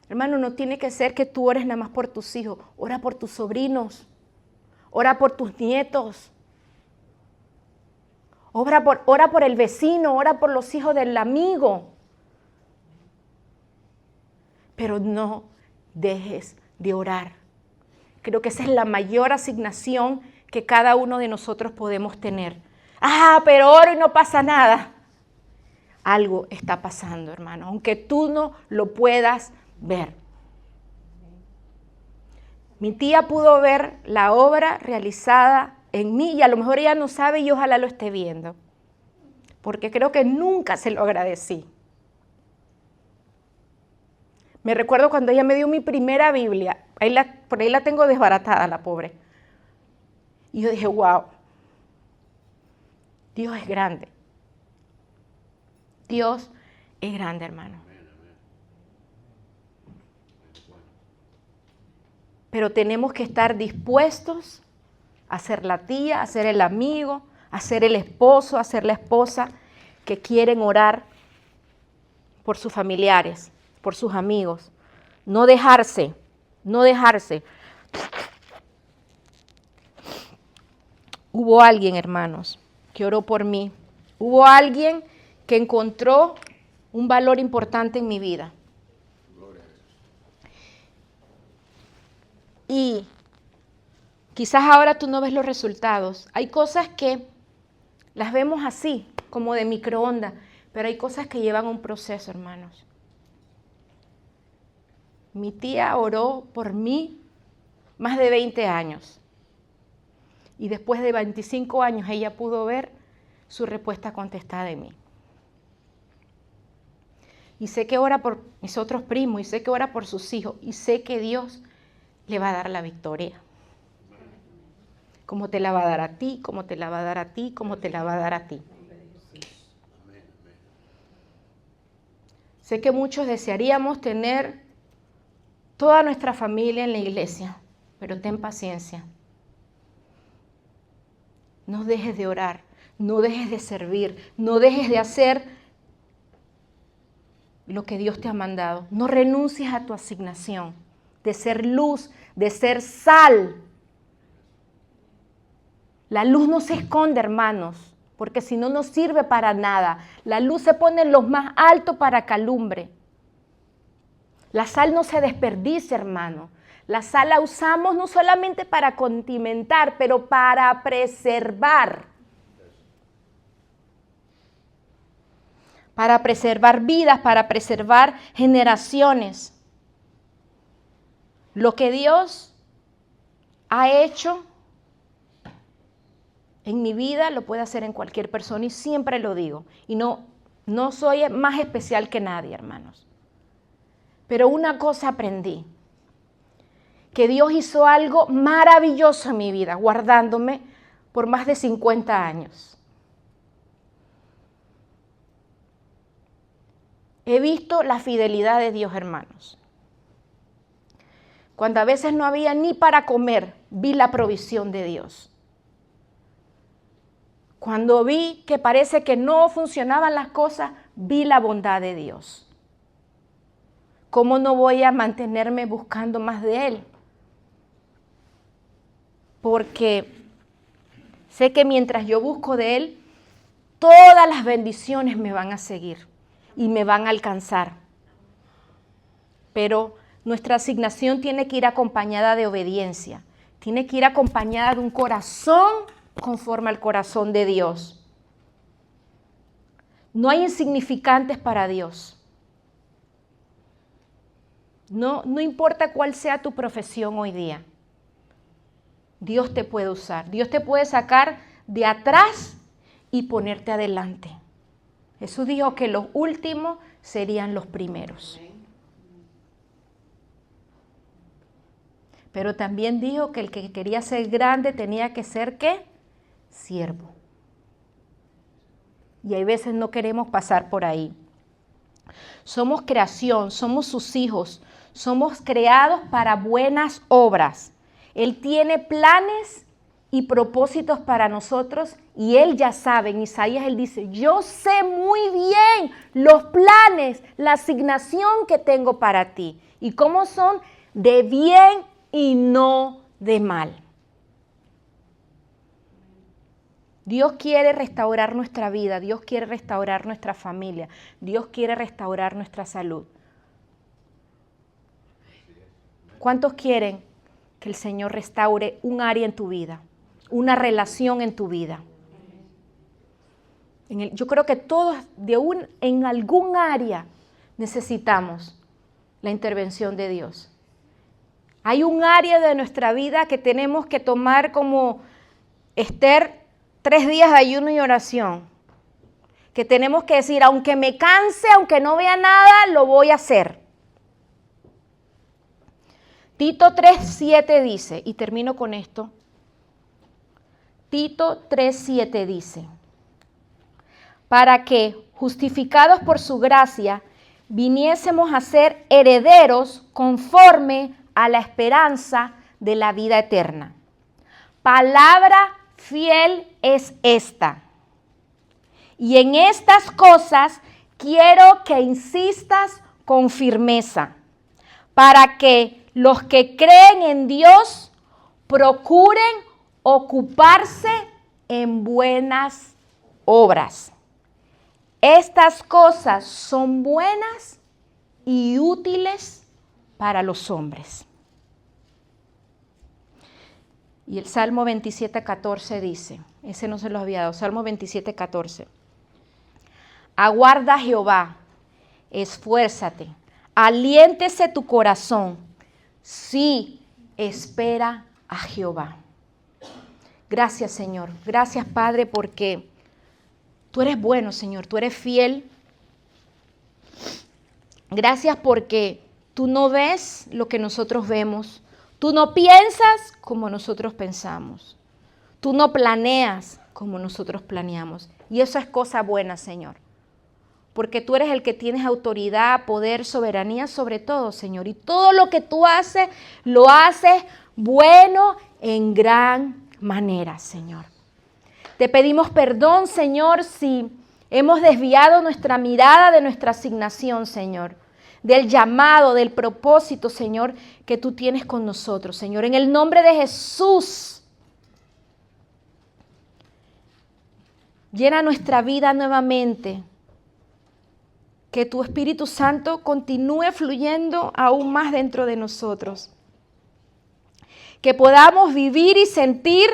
Hermano, no tiene que ser que tú ores nada más por tus hijos, ora por tus sobrinos, ora por tus nietos. Ora por el vecino, ora por los hijos del amigo. Pero no dejes de orar. Creo que esa es la mayor asignación que cada uno de nosotros podemos tener. Pero oro y no pasa nada. Algo está pasando, hermano, aunque tú no lo puedas ver. Mi tía pudo ver la obra realizada en mí y a lo mejor ella no sabe y ojalá lo esté viendo, porque creo que nunca se lo agradecí. Me recuerdo cuando ella me dio mi primera Biblia, por ahí la tengo desbaratada, la pobre. Y yo dije, wow, Dios es grande. Dios es grande, hermano. Pero tenemos que estar dispuestos a ser la tía, a ser el amigo, a ser el esposo, a ser la esposa que quieren orar por sus familiares, por sus amigos. No dejarse, no dejarse. Hubo alguien, hermanos, que oró por mí. Hubo alguien que encontró un valor importante en mi vida. Y quizás ahora tú no ves los resultados. Hay cosas que las vemos así, como de microondas, pero hay cosas que llevan un proceso, hermanos. Mi tía oró por mí más de 20 años. Y después de 25 años ella pudo ver su respuesta contestada en mí. Y sé que ora por mis otros primos, y sé que ora por sus hijos, y sé que Dios le va a dar la victoria. Como te la va a dar a ti, como te la va a dar a ti, como te la va a dar a ti. Sé que muchos desearíamos tener toda nuestra familia en la iglesia, pero ten paciencia. No dejes de orar, no dejes de servir, no dejes de hacer lo que Dios te ha mandado. No renuncies a tu asignación de ser luz, de ser sal. La luz no se esconde, hermanos, porque si no, no sirve para nada. La luz se pone en lo más alto para que alumbre. La sal no se desperdicia, hermano. La sal la usamos no solamente para condimentar, pero para preservar. Para preservar vidas, para preservar generaciones. Lo que Dios ha hecho en mi vida lo puede hacer en cualquier persona y siempre lo digo. Y no soy más especial que nadie, hermanos. Pero una cosa aprendí, que Dios hizo algo maravilloso en mi vida, guardándome por más de 50 años. He visto la fidelidad de Dios, hermanos. Cuando a veces no había ni para comer, vi la provisión de Dios. Cuando vi que parece que no funcionaban las cosas, vi la bondad de Dios. ¿Cómo no voy a mantenerme buscando más de Él? Porque sé que mientras yo busco de Él, todas las bendiciones me van a seguir y me van a alcanzar. Pero nuestra asignación tiene que ir acompañada de obediencia, tiene que ir acompañada de un corazón conforme al corazón de Dios. No hay insignificantes para Dios. No importa cuál sea tu profesión hoy día, Dios te puede usar. Dios te puede sacar de atrás y ponerte adelante. Jesús dijo que los últimos serían los primeros. Pero también dijo que el que quería ser grande tenía que ser, ¿qué? Siervo. Y hay veces no queremos pasar por ahí. Somos creación, somos sus hijos, somos creados para buenas obras. Él tiene planes y propósitos para nosotros y Él ya sabe. En Isaías Él dice, yo sé muy bien los planes, la asignación que tengo para ti. ¿Y cómo son? De bien y no de mal. Dios quiere restaurar nuestra vida, Dios quiere restaurar nuestra familia, Dios quiere restaurar nuestra salud. ¿Cuántos quieren que el Señor restaure un área en tu vida, una relación en tu vida? Yo creo que todos en algún área necesitamos la intervención de Dios. Hay un área de nuestra vida que tenemos que tomar como Esther, 3 días de ayuno y oración, que tenemos que decir, aunque me canse, aunque no vea nada, lo voy a hacer. Tito 3:7 dice, y termino con esto, Tito 3:7 dice, para que, justificados por su gracia, viniésemos a ser herederos conforme a la esperanza de la vida eterna. Palabra fiel es esta. Y en estas cosas quiero que insistas con firmeza, para que los que creen en Dios procuren ocuparse en buenas obras. Estas cosas son buenas y útiles para los hombres. Y el Salmo 27:14 dice, ese no se los había dado, Salmo 27:14. Aguarda a Jehová, esfuérzate, aliéntese tu corazón. Sí, espera a Jehová. Gracias, Señor. Gracias, Padre, porque tú eres bueno, Señor. Tú eres fiel. Gracias porque tú no ves lo que nosotros vemos. Tú no piensas como nosotros pensamos. Tú no planeas como nosotros planeamos. Y eso es cosa buena, Señor. Porque tú eres el que tienes autoridad, poder, soberanía sobre todo, Señor. Y todo lo que tú haces, lo haces bueno en gran manera, Señor. Te pedimos perdón, Señor, si Hemos desviado nuestra mirada de nuestra asignación, Señor, del llamado, del propósito, Señor, que tú tienes con nosotros, Señor. En el nombre de Jesús, llena nuestra vida nuevamente. Que tu Espíritu Santo continúe fluyendo aún más dentro de nosotros. Que podamos vivir y sentir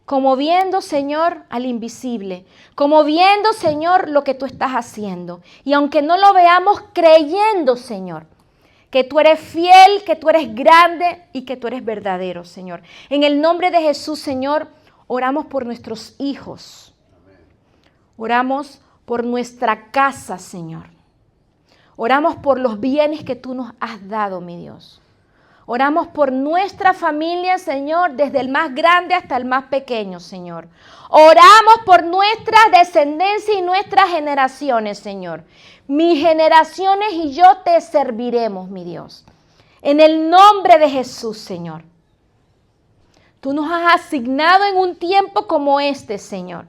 como viendo, Señor, al invisible. Como viendo, Señor, lo que tú estás haciendo. Y aunque no lo veamos, creyendo, Señor, que tú eres fiel, que tú eres grande y que tú eres verdadero, Señor. En el nombre de Jesús, Señor, oramos por nuestros hijos. Oramos por nuestra casa, Señor. Oramos por los bienes que tú nos has dado, mi Dios. Oramos por nuestra familia, Señor, desde el más grande hasta el más pequeño, Señor. Oramos por nuestra descendencia y nuestras generaciones, Señor. Mis generaciones y yo te serviremos, mi Dios. En el nombre de Jesús, Señor. Tú nos has asignado en un tiempo como este, Señor,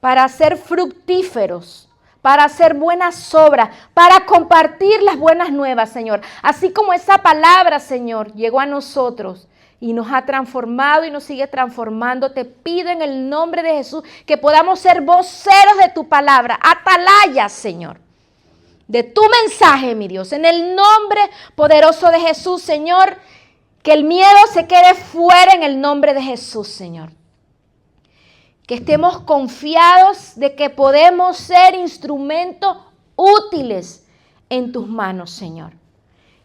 para ser fructíferos, para hacer buenas obras, para compartir las buenas nuevas, Señor. Así como esa palabra, Señor, llegó a nosotros y nos ha transformado y nos sigue transformando, te pido en el nombre de Jesús que podamos ser voceros de tu palabra, atalayas, Señor, de tu mensaje, mi Dios. En el nombre poderoso de Jesús, Señor, que el miedo se quede fuera en el nombre de Jesús, Señor. Que estemos confiados de que podemos ser instrumentos útiles en tus manos, Señor.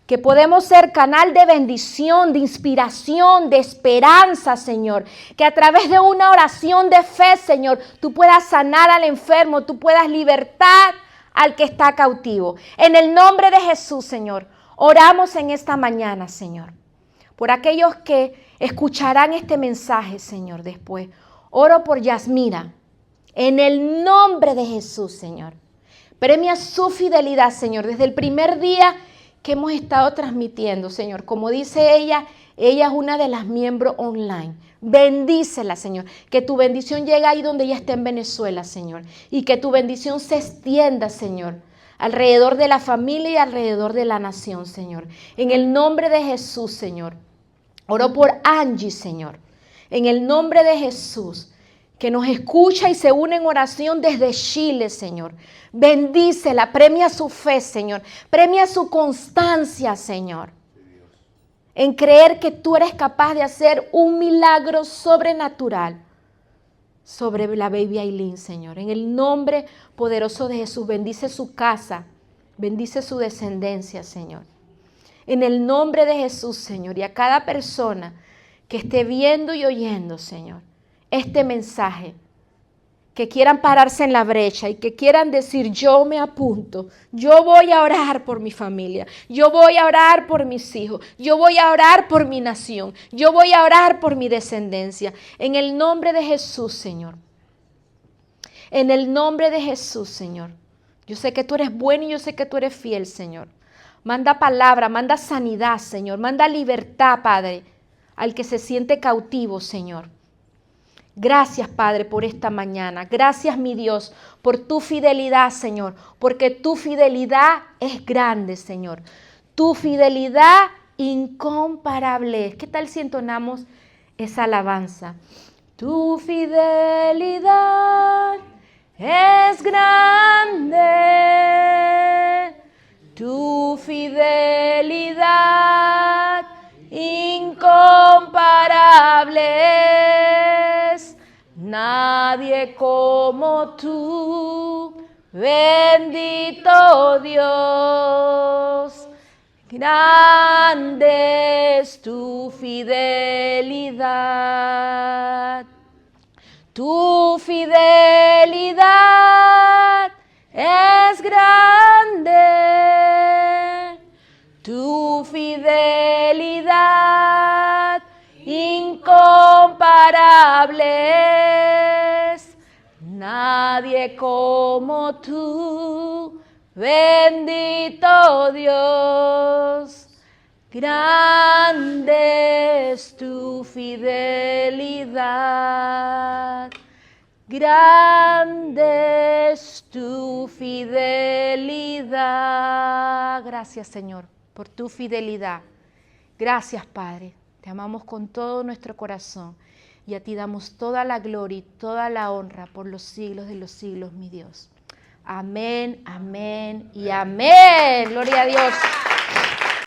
Que podemos ser canal de bendición, de inspiración, de esperanza, Señor. Que a través de una oración de fe, Señor, tú puedas sanar al enfermo, tú puedas libertar al que está cautivo. En el nombre de Jesús, Señor, oramos en esta mañana, Señor, por aquellos que escucharán este mensaje, Señor, después. Oro por Yasmira, en el nombre de Jesús, Señor. Premia su fidelidad, Señor, desde el primer día que hemos estado transmitiendo, Señor. Como dice ella es una de las miembros online. Bendícela, Señor. Que tu bendición llegue ahí donde ella esté en Venezuela, Señor. Y que tu bendición se extienda, Señor, alrededor de la familia y alrededor de la nación, Señor. En el nombre de Jesús, Señor. Oro por Angie, Señor. En el nombre de Jesús, que nos escucha y se une en oración desde Chile, Señor. Bendícela, premia su fe, Señor. Premia su constancia, Señor, en creer que tú eres capaz de hacer un milagro sobrenatural sobre la baby Aileen, Señor. En el nombre poderoso de Jesús, bendice su casa, bendice su descendencia, Señor. En el nombre de Jesús, Señor, y a cada persona que esté viendo y oyendo, Señor, este mensaje, que quieran pararse en la brecha y que quieran decir, yo me apunto, yo voy a orar por mi familia, yo voy a orar por mis hijos, yo voy a orar por mi nación, yo voy a orar por mi descendencia. En el nombre de Jesús, Señor. En el nombre de Jesús, Señor. Yo sé que tú eres bueno y yo sé que tú eres fiel, Señor. Manda palabra, manda sanidad, Señor. Manda libertad, Padre, al que se siente cautivo, Señor. Gracias, Padre, por esta mañana. Gracias, mi Dios, por tu fidelidad, Señor, porque tu fidelidad es grande, Señor. Tu fidelidad incomparable. ¿Qué tal si entonamos esa alabanza? Tu fidelidad es grande. Tu fidelidad incomparable es, nadie como tú, bendito Dios. Grande es tu fidelidad. Tu fidelidad es grande. Tu fidelidad incomparable es, nadie como tú, bendito Dios. Grande es tu fidelidad. Grande es tu fidelidad. Gracias, Señor, por tu fidelidad. Gracias, Padre. Te amamos con todo nuestro corazón y a ti damos toda la gloria y toda la honra por los siglos de los siglos, mi Dios. Amén, amén y amén. Gloria a Dios.